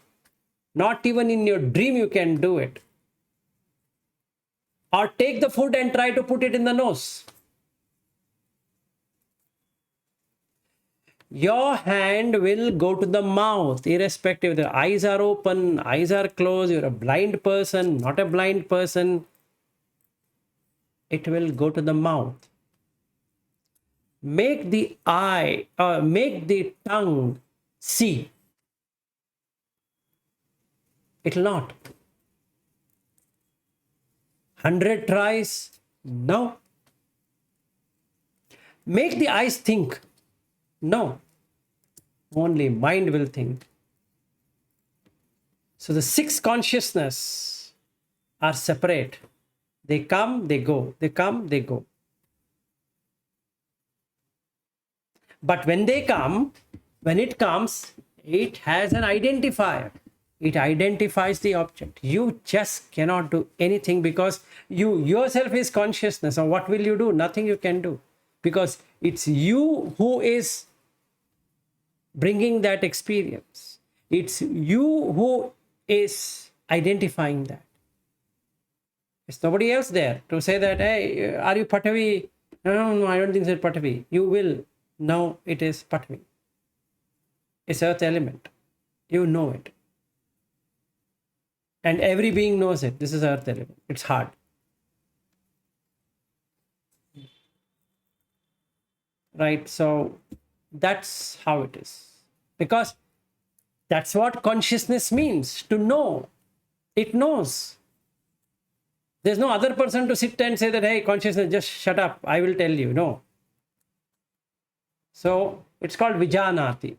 not even in your dream you can do it. Or take the food and try to put it in the nose. Your hand will go to the mouth, irrespective. The eyes are open, eyes are closed, you're a blind person, not a blind person. It will go to the mouth. Make the make the tongue see. It will not. 100 tries, no. Make the eyes think. No, only mind will think. So the 6 consciousness are separate. They come, they go. They come, they go. But when they come, when it comes, it has an identifier. It identifies the object. You just cannot do anything, because you yourself is consciousness. And what will you do? Nothing you can do, because it's you who is bringing that experience. It's you who is identifying that. It's nobody else there to say that, hey, are you Patavi? No, I don't think it's Patavi. You will know it is Patavi. It's earth element. You know it. And every being knows it. This is earth element. It's hard. Right? So that's how it is. Because that's what consciousness means, to know. It knows. There's no other person to sit and say that, hey, consciousness, just shut up, I will tell you. No. So it's called viññānati.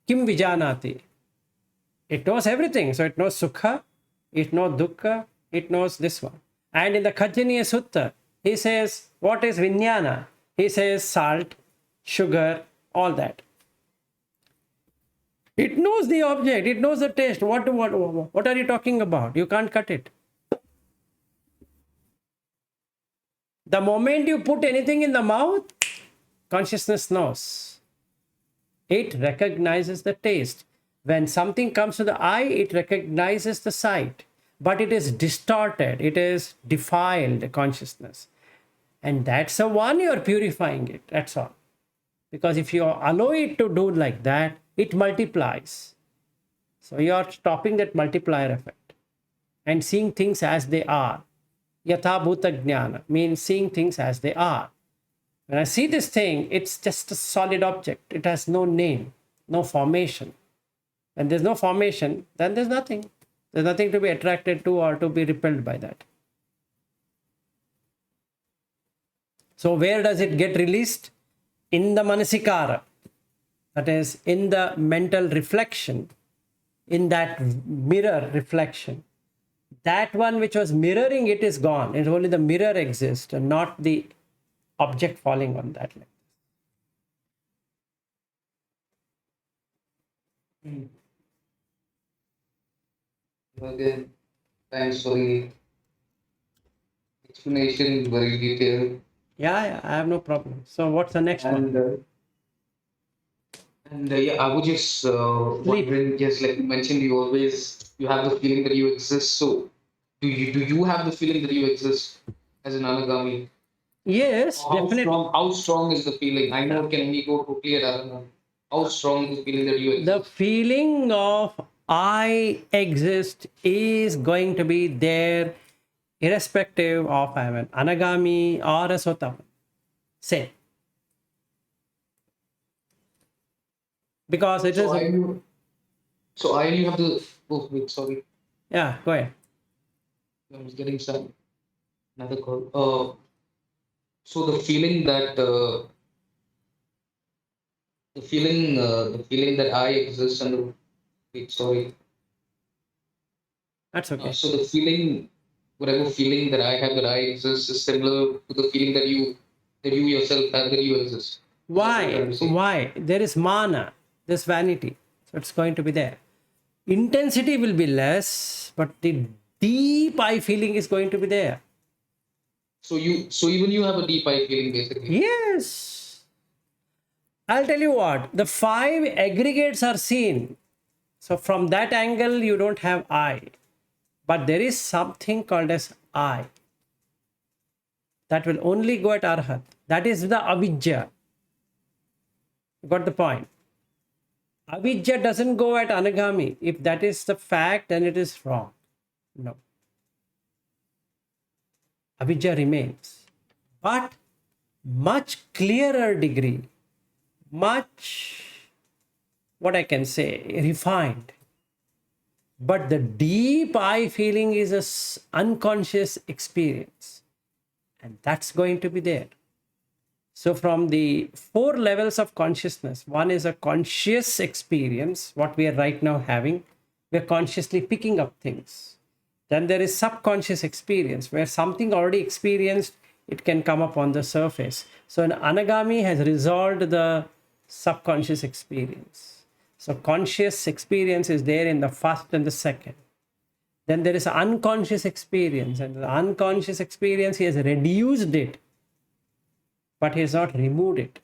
Kim viññānati? It knows everything. So it knows sukha, it knows dukkha, it knows this one. And in the Kajjaniya Sutta, he says, what is viññana? He says salt, sugar, all that. It knows the object, it knows the taste. What are you talking about? You can't cut it. The moment you put anything in the mouth, consciousness knows. It recognizes the taste. When something comes to the eye, it recognizes the sight. But it is distorted, it is defiled consciousness. And that's the one you are purifying it, that's all. Because if you allow it to do like that, it multiplies. So you are stopping that multiplier effect and seeing things as they are. Yatha bhuta jnana means seeing things as they are. When I see this thing, it's just a solid object. It has no name, no formation. When there's no formation, then there's nothing. There's nothing to be attracted to or to be repelled by that. So where does it get released? In the manasikara. That is, in the mental reflection, in that mirror reflection. That one which was mirroring it is gone. It's only the mirror exists and not the object falling on that. Again, thanks for the explanation, very detailed. Yeah, I have no problem. So what's the next one? Yeah, I would just wondering, just like you mentioned, you have the feeling that you exist. So, do you have the feeling that you exist as an Anāgami? Yes, definitely. How strong is the feeling? I know it can only go totally at Anāgami. How strong is the feeling that you exist? The feeling of I exist is going to be there irrespective of I am an Anāgami or a Sotapanna. Same. Because it is... So I only have the... Oh, wait, sorry. Yeah, go ahead. I was getting another call. So the feeling that the feeling that I exist and the... Wait, sorry. That's okay. So the feeling, whatever feeling that I have that I exist is similar to the feeling that you yourself have that you exist. Why? Why? There is mana, there's vanity. So it's going to be there. Intensity will be less, but the deep I feeling is going to be there. So even you have a deep I feeling basically. Yes. I'll tell you what, the 5 aggregates are seen. So from that angle, you don't have I. But there is something called as I. That will only go at Arahat. That is the avidya. You got the point? Avidya doesn't go at Anāgami. If that is the fact, then it is wrong. No. Avidya remains. But much clearer degree, much, what I can say, refined. But the deep I feeling is an unconscious experience. And that's going to be there. So from the 4 levels of consciousness, one is a conscious experience, what we are right now having. We are consciously picking up things. Then there is subconscious experience, where something already experienced, it can come up on the surface. So an Anāgami has resolved the subconscious experience. So conscious experience is there in the first and the second. Then there is unconscious experience, and the unconscious experience, he has reduced it, but he has not removed it.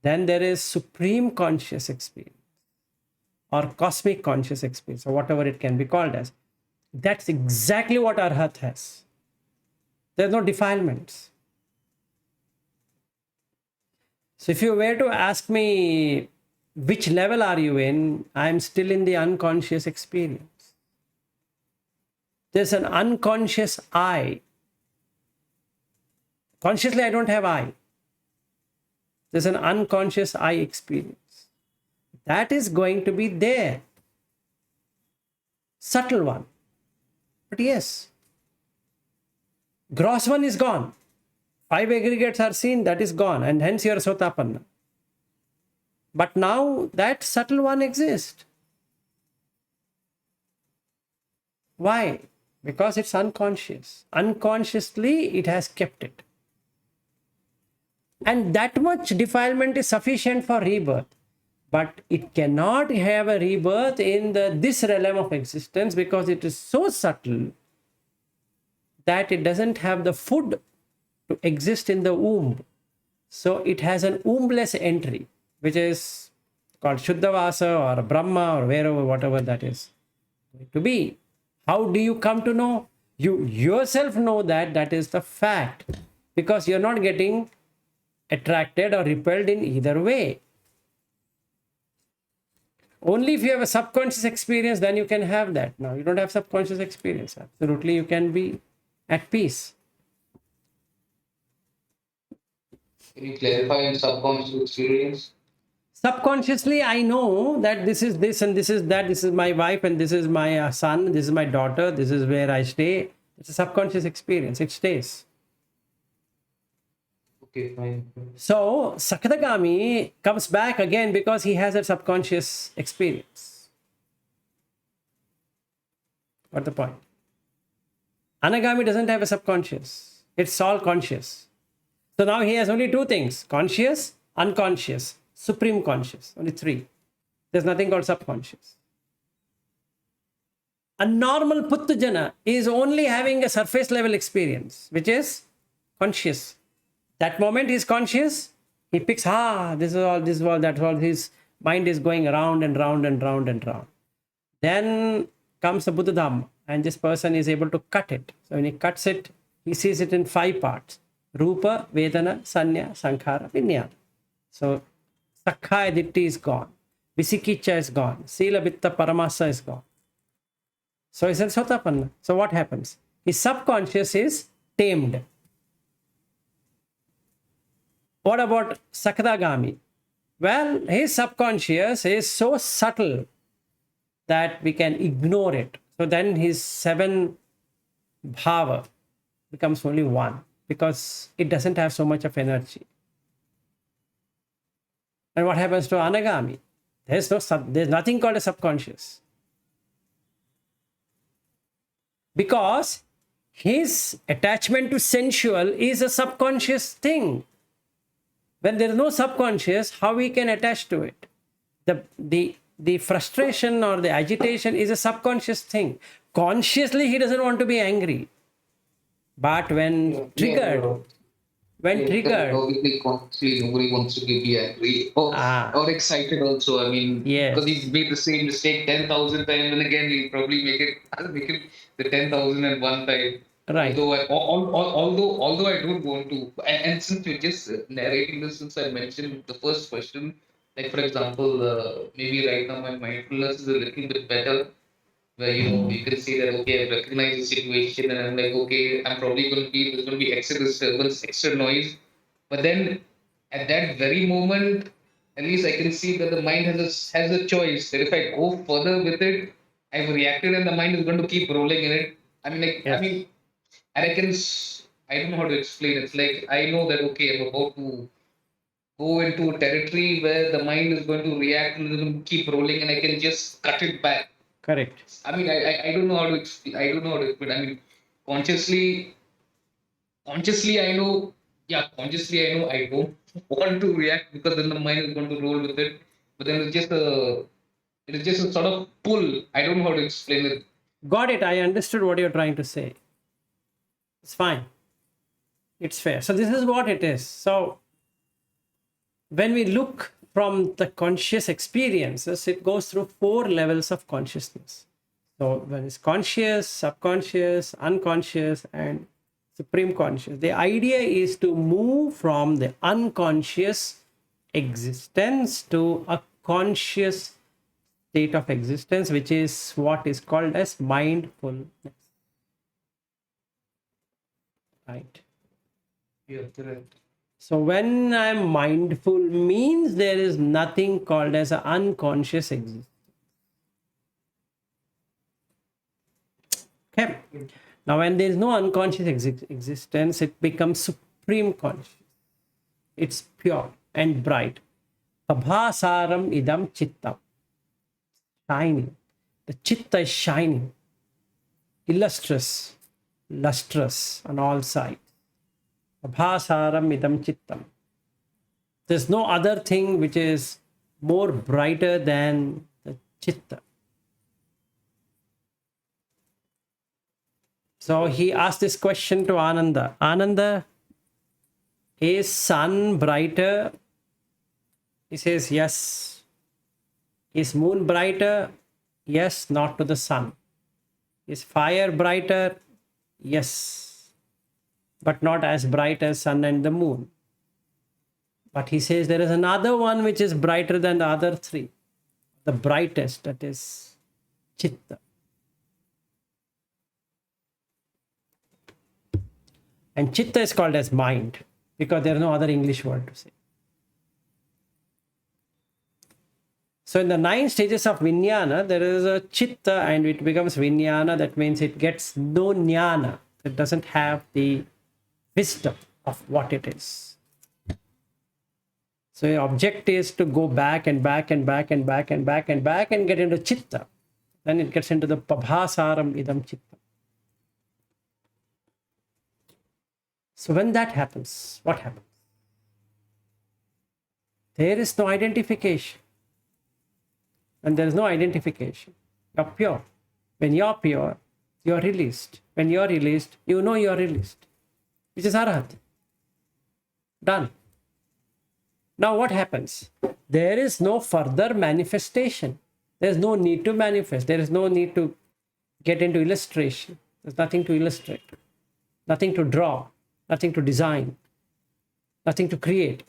Then there is supreme conscious experience or cosmic conscious experience, or whatever it can be called as. That's exactly what Arahat has. There's no defilements. So if you were to ask me, which level are you in? I'm still in the unconscious experience. There's an unconscious I. Consciously, I don't have I. There's an unconscious I experience. That is going to be there. Subtle one. But yes, gross one is gone. 5 aggregates are seen, that is gone, and hence you are Sotapanna. But now that subtle one exists. Why? Because it's unconscious. Unconsciously, it has kept it. And that much defilement is sufficient for rebirth. But it cannot have a rebirth in this realm of existence, because it is so subtle that it doesn't have the food to exist in the womb. So it has an wombless entry, which is called Shuddhavasa or Brahma or wherever, whatever that is to be. How do you come to know? You yourself know that that is the fact, because you're not getting attracted or repelled in either way. Only if you have a subconscious experience, then you can have that. Now, you don't have subconscious experience. Absolutely, you can be at peace. Can you clarify in subconscious experience? Subconsciously, I know that this is this and this is that. This is my wife and this is my son. This is my daughter. This is where I stay. It's a subconscious experience. It stays. Okay, fine. So, Sakadagami comes back again because he has a subconscious experience. What's the point? Anāgami doesn't have a subconscious. It's all conscious. So now he has only 2 things: conscious, unconscious, supreme conscious. Only 3. There's nothing called subconscious. A normal Puttujana is only having a surface level experience, which is conscious. That moment he is conscious, he picks, this is all, that's all. His mind is going around and round and round and round. Then comes the Buddha Dhamma, and this person is able to cut it. So when he cuts it, he sees it in 5 parts: Rupa, Vedana, Sanya, Sankhara, Viññana. So Sakkaya Ditti is gone. Visikiccha is gone. Sila Vitta Paramasa is gone. So he said Sotapanna. So what happens? His subconscious is tamed. What about Sakadagami? Well, his subconscious is so subtle that we can ignore it. So then his 7 bhava becomes only 1 because it doesn't have so much of energy. And what happens to Anāgami? There's nothing called a subconscious. Because his attachment to sensual is a subconscious thing. When there is no subconscious, how we can attach to it? The frustration or the agitation is a subconscious thing. Consciously, he doesn't want to be angry. But when triggered, Obviously, consciously, nobody wants to be angry or excited also. I mean, Yes. because he's made the same mistake 10,000 times, and again, he'll probably make it the 10,001 time. Right. Although I don't want to, and since you're just narrating this, since I mentioned the first question, like for example, maybe right now my mindfulness is a little bit better, where you can see that okay, I recognize the situation, and I'm like okay, there's going to be extra disturbance, extra noise, but then at that very moment, at least I can see that the mind has a choice that if I go further with it, I've reacted, and the mind is going to keep rolling in it. I mean, Yes. and I don't know how to explain. It's like I know that okay, I'm about to go into a territory where the mind is going to react and it's going to keep rolling, and I can just cut it back. Correct. I mean, I don't know how to explain. I don't know how to explain. I mean, consciously, consciously I know I don't want to react because then the mind is going to roll with it. But then it is just a sort of pull. I don't know how to explain it. Got it. I understood what you're trying to say. It's fine. It's fair. So this is what it is. So when we look from the conscious experiences, it goes through 4 levels of consciousness. So when it's conscious, subconscious, unconscious, and supreme conscious. The idea is to move from the unconscious existence to a conscious state of existence, which is what is called as mindfulness. Right. Yeah, correct. So when I'm mindful means there is nothing called as an unconscious existence. Okay. Now when there is no unconscious existence, it becomes supreme conscious. It's pure and bright. Abhasaram idam chittam. Shining. The chitta is shining. Illustrious. Lustrous on all sides. Abhasaram idam chittam. There's no other thing which is more brighter than the chitta. So he asked this question to Ananda. Ananda, is sun brighter? He says yes. Is moon brighter? Yes, not to the sun. Is fire brighter? Yes, but not as bright as sun and the moon. But he says there is another one which is brighter than the other 3. The brightest, that is chitta. And chitta is called as mind because there is no other English word to say. So in the 9 stages of viññana, there is a chitta and it becomes viññana. That means it gets no jnana. It doesn't have the wisdom of what it is. So the object is to go back and back and back and back and back and back and get into chitta. Then it gets into the pabhasaram idam chitta. So when that happens, what happens? There is no identification. When there is no identification, you're pure. When you're pure, you're released. When you're released, you know you're released, which is Arahat. Done. Now what happens? There is no further manifestation. There's no need to manifest. There is no need to get into illustration. There's nothing to illustrate, nothing to draw, nothing to design, nothing to create.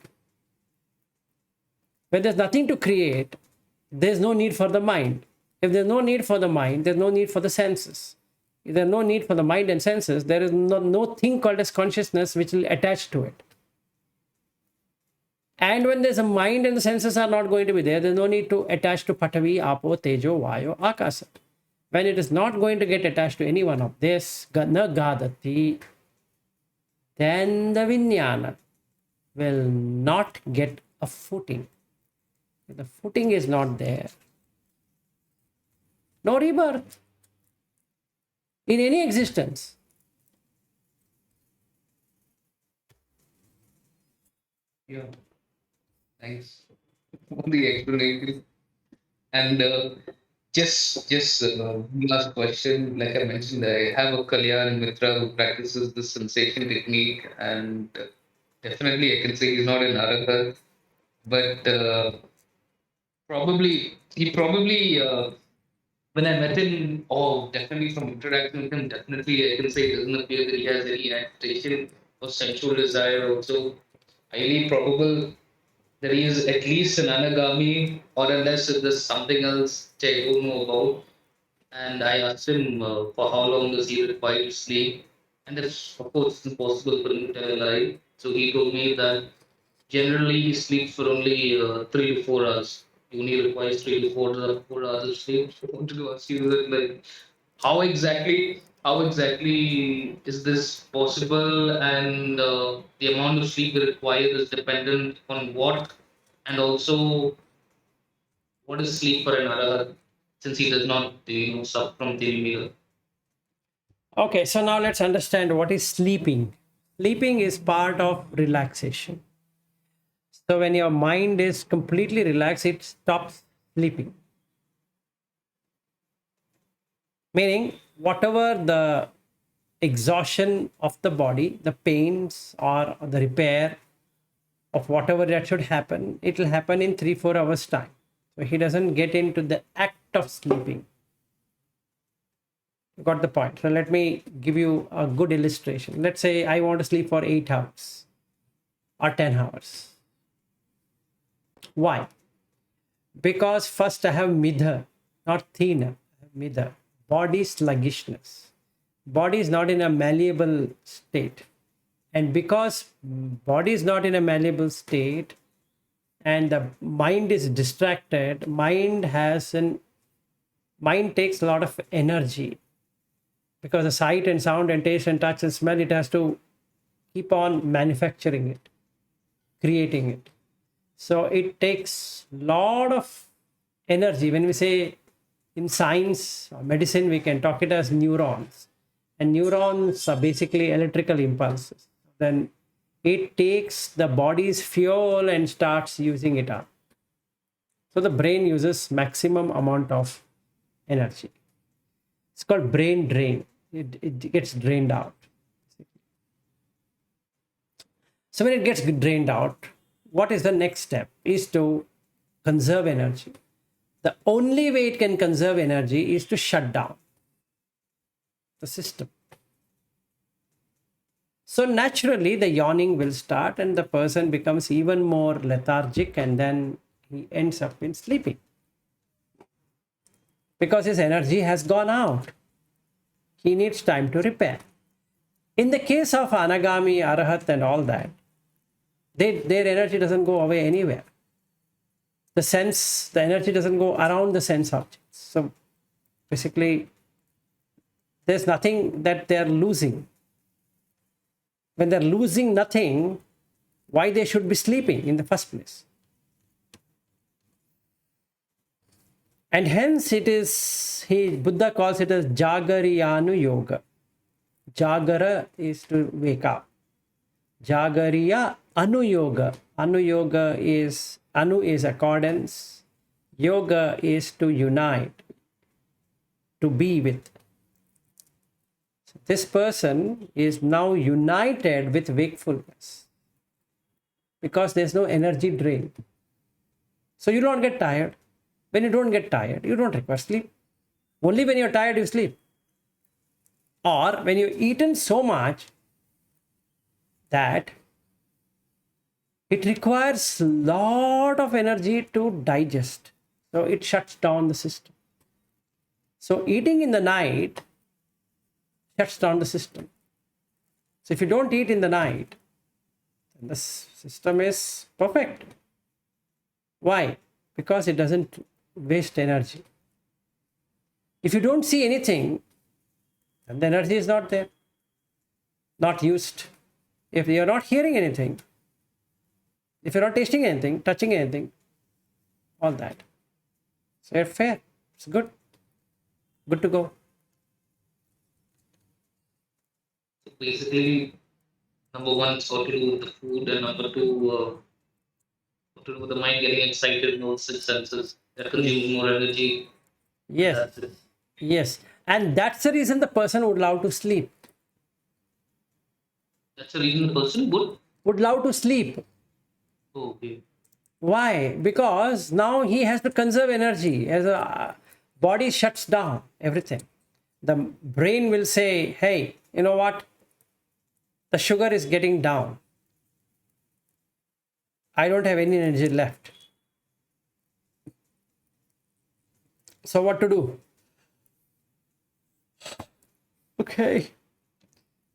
When there's nothing to create, there's no need for the mind. If there's no need for the mind, there's no need for the senses. If there's no need for the mind and senses, there is no thing called as consciousness which will attach to it. And when there's a mind and the senses are not going to be there, there's no need to attach to Patavi, Apo, Tejo, Vayo, Akasa. When it is not going to get attached to any one of this, na gadati, then the viññana will not get a footing. If the footing is not there, no rebirth in any existence. Yeah. Thanks for the explanation. And one last question. Like I mentioned, I have a Kalyan Mitra who practices the sensation technique, and definitely I can say he's not an Arahat, but he probably when I met him, oh, definitely from interaction with him, definitely I can say it doesn't appear that he has any agitation or sensual desire. Also, highly probable that he is at least an Anāgami, or unless there's something else which I don't know about. And I asked him for how long does he require to sleep, and it's of course impossible for him to tell a lie. So he told me that generally he sleeps for only 3 to 4 hours. He only requires 3 to 4 hours of sleep. So I wanted to ask you that, like, how exactly is this possible, and the amount of sleep required is dependent on what, and also what is sleep for an arahat, since he does not suffer from the meal. Okay, so now let's understand what is sleeping. Sleeping is part of relaxation. So when your mind is completely relaxed, it stops sleeping. Meaning, whatever the exhaustion of the body, the pains or the repair of whatever that should happen, it will happen in 3-4 hours time. So he doesn't get into the act of sleeping. You got the point. So let me give you a good illustration. Let's say I want to sleep for 8 hours or 10 hours. Why? Because first I have midha, not thina, midha, body sluggishness. Body is not in a malleable state. And because body is not in a malleable state and the mind is distracted, mind takes a lot of energy. Because the sight and sound and taste and touch and smell, it has to keep on manufacturing it, creating it. So it takes a lot of energy. When we say in science or medicine, we can talk it as neurons. And neurons are basically electrical impulses. Then it takes the body's fuel and starts using it up. So the brain uses maximum amount of energy. It's called brain drain. It gets drained out. So when it gets drained out, what is the next step? Is to conserve energy. The only way it can conserve energy is to shut down the system. So naturally the yawning will start and the person becomes even more lethargic, and then he ends up in sleeping because his energy has gone out. He needs time to repair. In the case of Anāgami, Arahat and all that, their energy doesn't go away anywhere. The energy doesn't go around the sense objects. So basically, there's nothing that they're losing. When they're losing nothing, why they should be sleeping in the first place? And hence it is, Buddha calls it as Jagariyanu Yoga. Jagara is to wake up. Jagariya Anuyoga. Anuyoga is, Anu is accordance. Yoga is to unite, to be with. So this person is now united with wakefulness because there's no energy drain. So you don't get tired. When you don't get tired, you don't require sleep. Only when you're tired, you sleep. Or when you've eaten so much that it requires a lot of energy to digest. So it shuts down the system. So eating in the night shuts down the system. So if you don't eat in the night, then the system is perfect. Why? Because it doesn't waste energy. If you don't see anything, then the energy is not there, not used. If you're not hearing anything, if you're not tasting anything, touching anything, all that. So you're fair. It's good. Good to go. So basically, number one, it's got to do with the food, and number two, got to do with the mind getting excited, notes its senses, that consumes more energy. Yes. That's it. Yes. And that's the reason the person would love to sleep. That's the reason the person Would love to sleep. oh, okay. Why? Because now he has to conserve energy. As a body shuts down everything, the brain will say, hey, you know what? The sugar is getting down. I don't have any energy left. So what to do? Okay.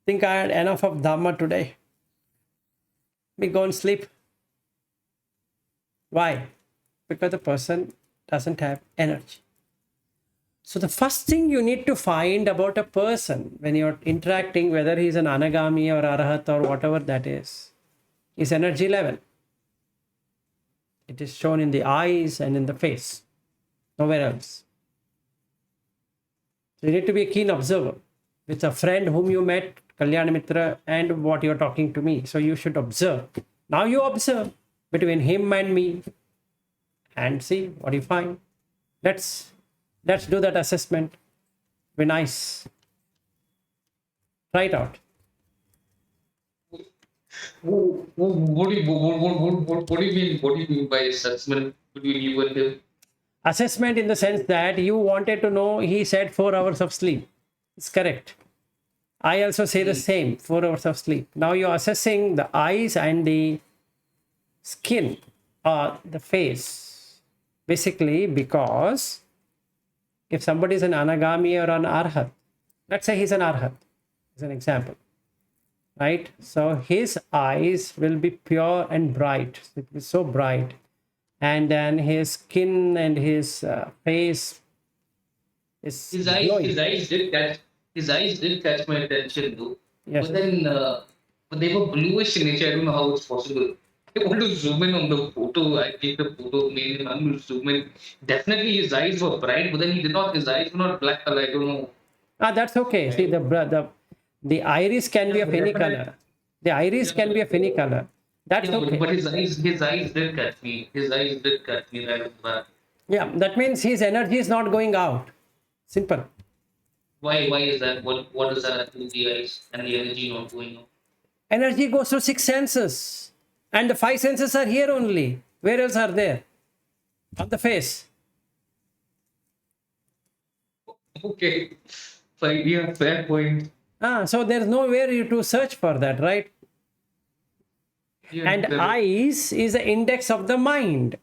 Think I had enough of Dhamma today. We go and sleep. Why? Because the person doesn't have energy. So the first thing you need to find about a person when you're interacting, whether he's an Anāgami or Arahat or whatever that is energy level. It is shown in the eyes and in the face, nowhere else. So you need to be a keen observer. With a friend whom you met, Kalyana Mitra, and what you're talking to me. So you should observe. Now you observe between him and me and see what you find. Let's do that assessment. Be nice. Try it out. What do you mean? What do you mean by assessment between you and him? Assessment in the sense that you wanted to know, he said 4 hours of sleep. It's correct. I also say the same, 4 hours of sleep. Now you're assessing the eyes and the skin or the face. Basically, because if somebody is an Anāgami or an Arahat, let's say he's an Arahat, as an example, right? So his eyes will be pure and bright. It will be so bright. And then his skin and his face is glowing. His eyes did catch my attention though. Yes. But then but they were bluish in nature. I don't know how it's possible. I want to zoom in on the photo. I take the photo, made him. I'm to zoom in. Definitely his eyes were bright, but then he did not. His eyes were not black color. I don't know. That's okay. See, the iris can be of any color. The iris can be of any color. That's Yeah, okay. but his eyes did catch me. His eyes did catch me right off the bat. Yeah, that means his energy is not going out. Simple. Why is that? What does that have to do with the eyes and the energy not going on? Energy goes through 6 senses. And the 5 senses are here only. Where else are there? On the face. Okay. Fine, yeah, fair point. So there's nowhere you to search for that, right? Yeah, And fair. eyes is the index of the mind.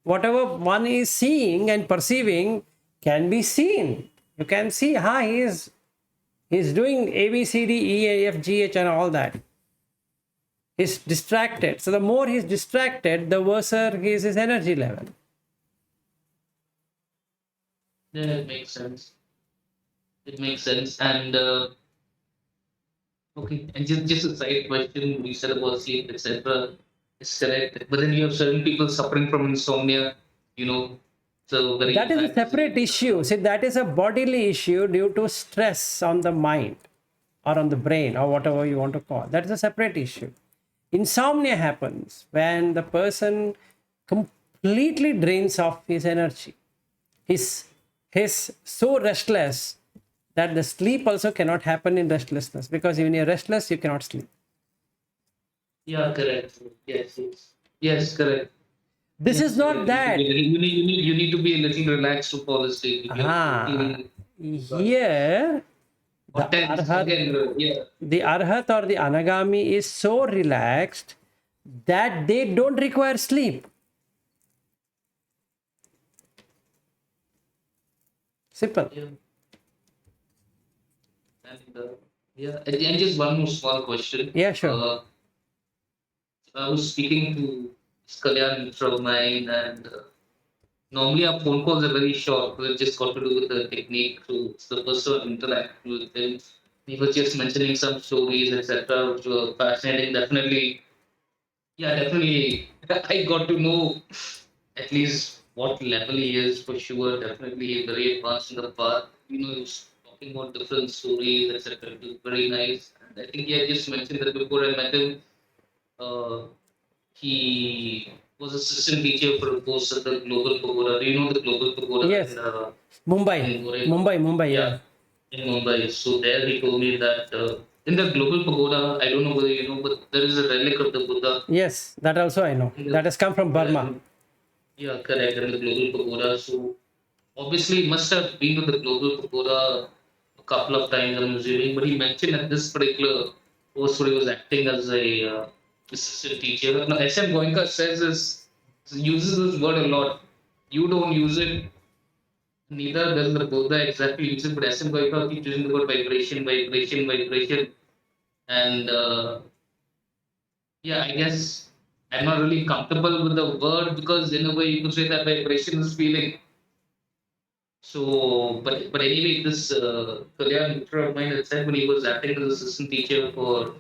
Whatever one is seeing and perceiving can be seen. You can see how he's doing A, B, C, D, E, F, G, H and all that. He's distracted. So the more he's distracted, the worse is his energy level. Yeah, it makes sense. It makes sense. And okay, and just a side question, you said about sleep, etc. It's correct. But then you have certain people suffering from insomnia, you know. So very That is a separate issue. See, that is a bodily issue due to stress on the mind or on the brain or whatever you want to call. That is a separate issue. Insomnia happens when the person completely drains off his energy. He's so restless that the sleep also cannot happen in restlessness, because when you're restless, you cannot sleep. Yeah, correct. Yes, correct. This is not that. You need to be a little relaxed to fall asleep. If you're Ah, feeling here, the tense, Arahat, again, yeah. the Arahat or the Anāgami is so relaxed that they don't require sleep. Simple. Yeah. And yeah, and just one more small question. Yeah, sure. I was speaking to this Kalyan mitra of mine, and normally our phone calls are very short. We've just got to do with the technique. So it's the person interacting with him. He was just mentioning some stories, etc., which were fascinating. Definitely, yeah, definitely. I got to know at least what level he is for sure. Definitely, he's very advanced in the path. He was talking about different stories, etc. It was very nice. And I think he had just mentioned that before I met him, uh, he was assistant teacher for a course at the Global Pagoda. Do you know the Global Pagoda Yes. in Mumbai. Goregaon? Mumbai, Yeah, yeah. in Mumbai. So there he told me that in the Global Pagoda, I don't know whether you know, but there is a relic of the Buddha. Yes, that also I know. In the, That has come from yeah, Burma. yeah, correct. In the Global Pagoda. So obviously, he must have been to the Global Pagoda a couple of times, I'm assuming. But he mentioned at this particular post where he was acting as a assistant teacher. Now, SM Goenka uses this word a lot. You don't use it, neither does the Buddha exactly use it, but SM Goenka keeps using the word vibration, vibration, vibration. And yeah, I guess I'm not really comfortable with the word because, in a way, you could say that vibration is feeling. So, but anyway, this Kalyan Mitra of mine had said when he was acting as assistant teacher for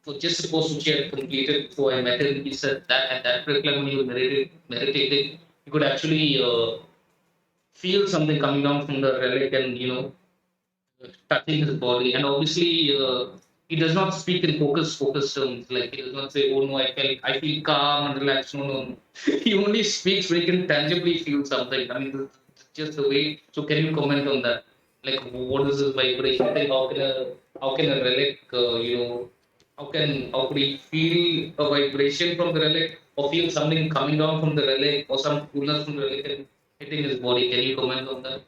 for just a course which he had completed before I met him, he said that at that particular when he was meditating, he could actually feel something coming down from the relic and touching his body. And obviously, he does not speak in focus terms. Like he does not say, "Oh no, I feel calm and relaxed." No, no, no. He only speaks when he can tangibly feel something. I mean, that's just the way. So, can you comment on that? Like, what is this vibration thing? How can a relic, how could he feel a vibration from the relic or feel something coming down from the relic or some coolness from the relic and hitting his body? Can you comment on that?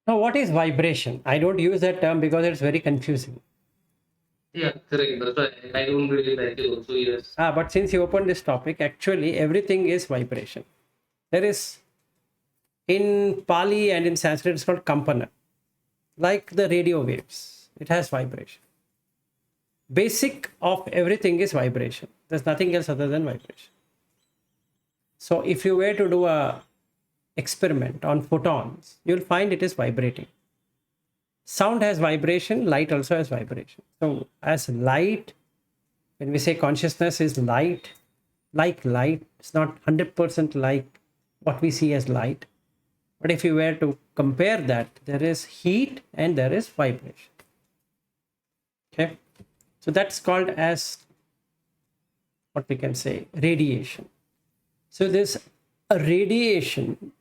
Now, what is vibration? I don't use that term because it's very confusing. Yeah, correct. That's why I don't really like it also, yes. But since you opened this topic, actually everything is vibration. There is in Pali and in Sanskrit it's called kampana, like the radio waves. It has vibration. Basic of everything is vibration. There's nothing else other than vibration. So if you were to do a experiment on photons, you'll find it is vibrating. Sound has vibration, light also has vibration. So as light, when we say consciousness is light, like light, it's not 100% like what we see as light. But if you were to compare that, there is heat and there is vibration. Okay. So that's called as what we can say radiation. So there's a radiation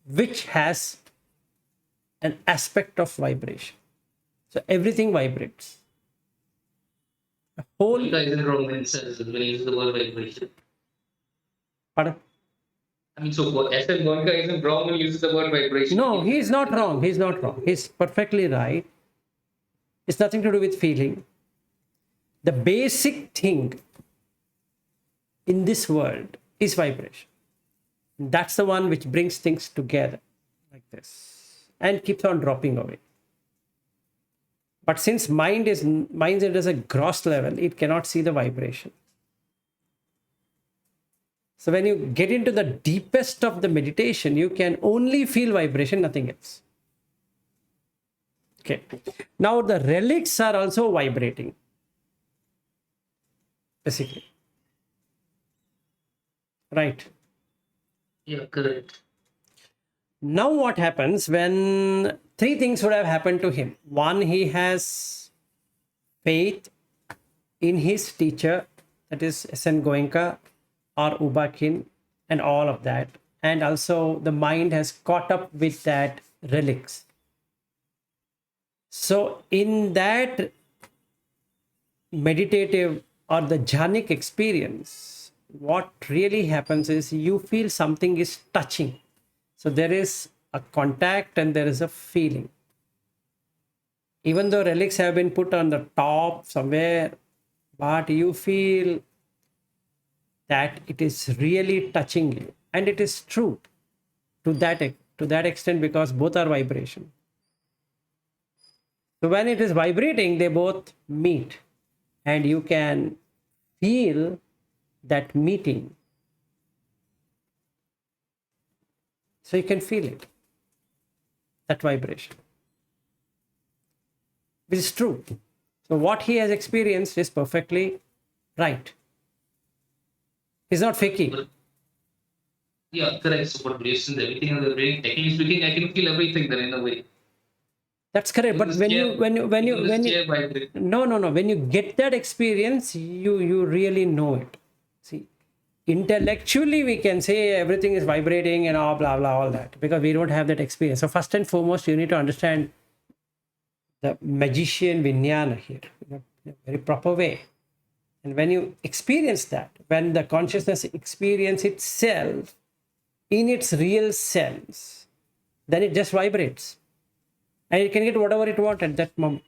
which has an aspect of vibration. So everything vibrates. The whole. You guys in wrong when when you use the word vibration. Pardon? I mean, so what SM Goenka isn't wrong when he uses the word vibration. No, he is not wrong. He's not wrong. He's perfectly right. It's nothing to do with feeling. The basic thing in this world is vibration. That's the one which brings things together like this and keeps on dropping away. But since mind is at a gross level, it cannot see the vibration. So when you get into the deepest of the meditation, you can only feel vibration, nothing else. Okay. Now the relics are also vibrating. Basically. Right. Yeah, correct. Now what happens when three things would have happened to him? One, he has faith in his teacher, that is SN Goenka or Ubakin and all of that. And also the mind has caught up with that relics. So in that meditative or the jhanic experience, what really happens is you feel something is touching. So there is a contact and there is a feeling. Even though relics have been put on the top somewhere, but you feel that it is really touching you. And it is true to to that extent because both are vibration. So when it is vibrating, they both meet and you can feel that meeting. So you can feel it, that vibration, which is true. So what he has experienced is perfectly right. He's not faking. Yeah, correct. So, but based on everything in the brain, technically speaking, I can feel everything then in a way. That's correct. But when you no, when you get that experience, you really know it. See, intellectually we can say everything is vibrating and all blah blah all that because we don't have that experience. So first and foremost, you need to understand the magician viññana here in a very proper way. And when you experience that, when the consciousness experience itself in its real sense, then it just vibrates. And it can get whatever it wants at that moment.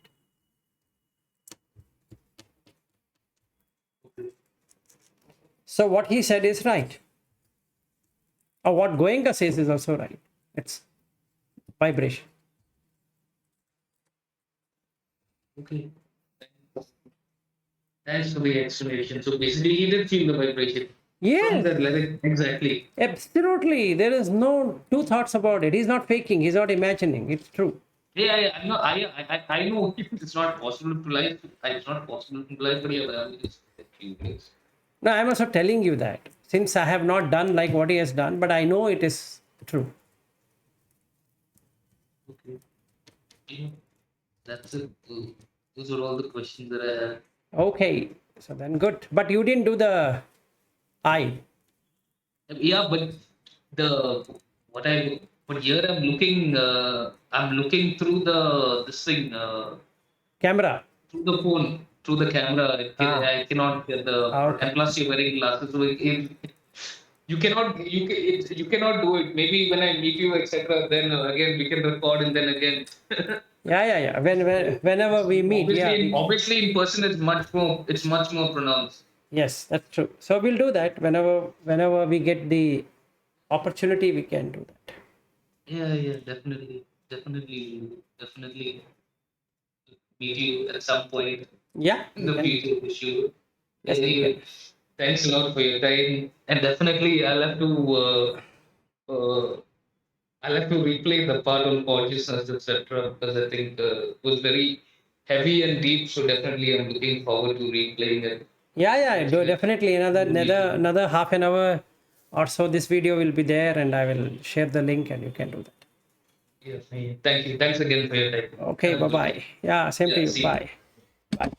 So what he said is right. Or what Goenka says is also right. It's vibration. Okay. Thanks for the explanation. So basically, he did feel the vibration. Yes. From that level, exactly. Absolutely. There is no two thoughts about it. He's not faking. He's not imagining. It's true. Yeah, I know. I know it's not possible to life. It's not possible to life, but yeah, but it's a few days. No, I'm also telling you that since I have not done like what he has done, but I know it is true. Okay. Yeah, that's it. Those are all the questions that I had. Okay. So then good. But you didn't do the eye. Yeah, but what I but here I'm looking through this thing Camera. through the phone through the camera. I cannot get the Okay. and plus you're wearing glasses, so you cannot do it. Maybe when I meet you, etc. Then again we can record and then again. Yeah. Whenever we meet, Obviously in person it's much more pronounced. Yes, that's true. So we'll do that whenever we get the opportunity, we can do that. Yeah, definitely meet you at some point Yeah. in the future for sure. Yes, we Anyway, can. thanks a lot for your time, and definitely I'll have to replay the part on consciousness, etc. Because I think it was very heavy and deep. So definitely, I'm looking forward to replaying it. Yeah, definitely. Another half an hour or so, this video will be there, and I will share the link, and you can do that. Yes, thank you. Thanks again for your time. Okay, Have a good bye. day. Yeah, same to you. See you. Bye. Bye.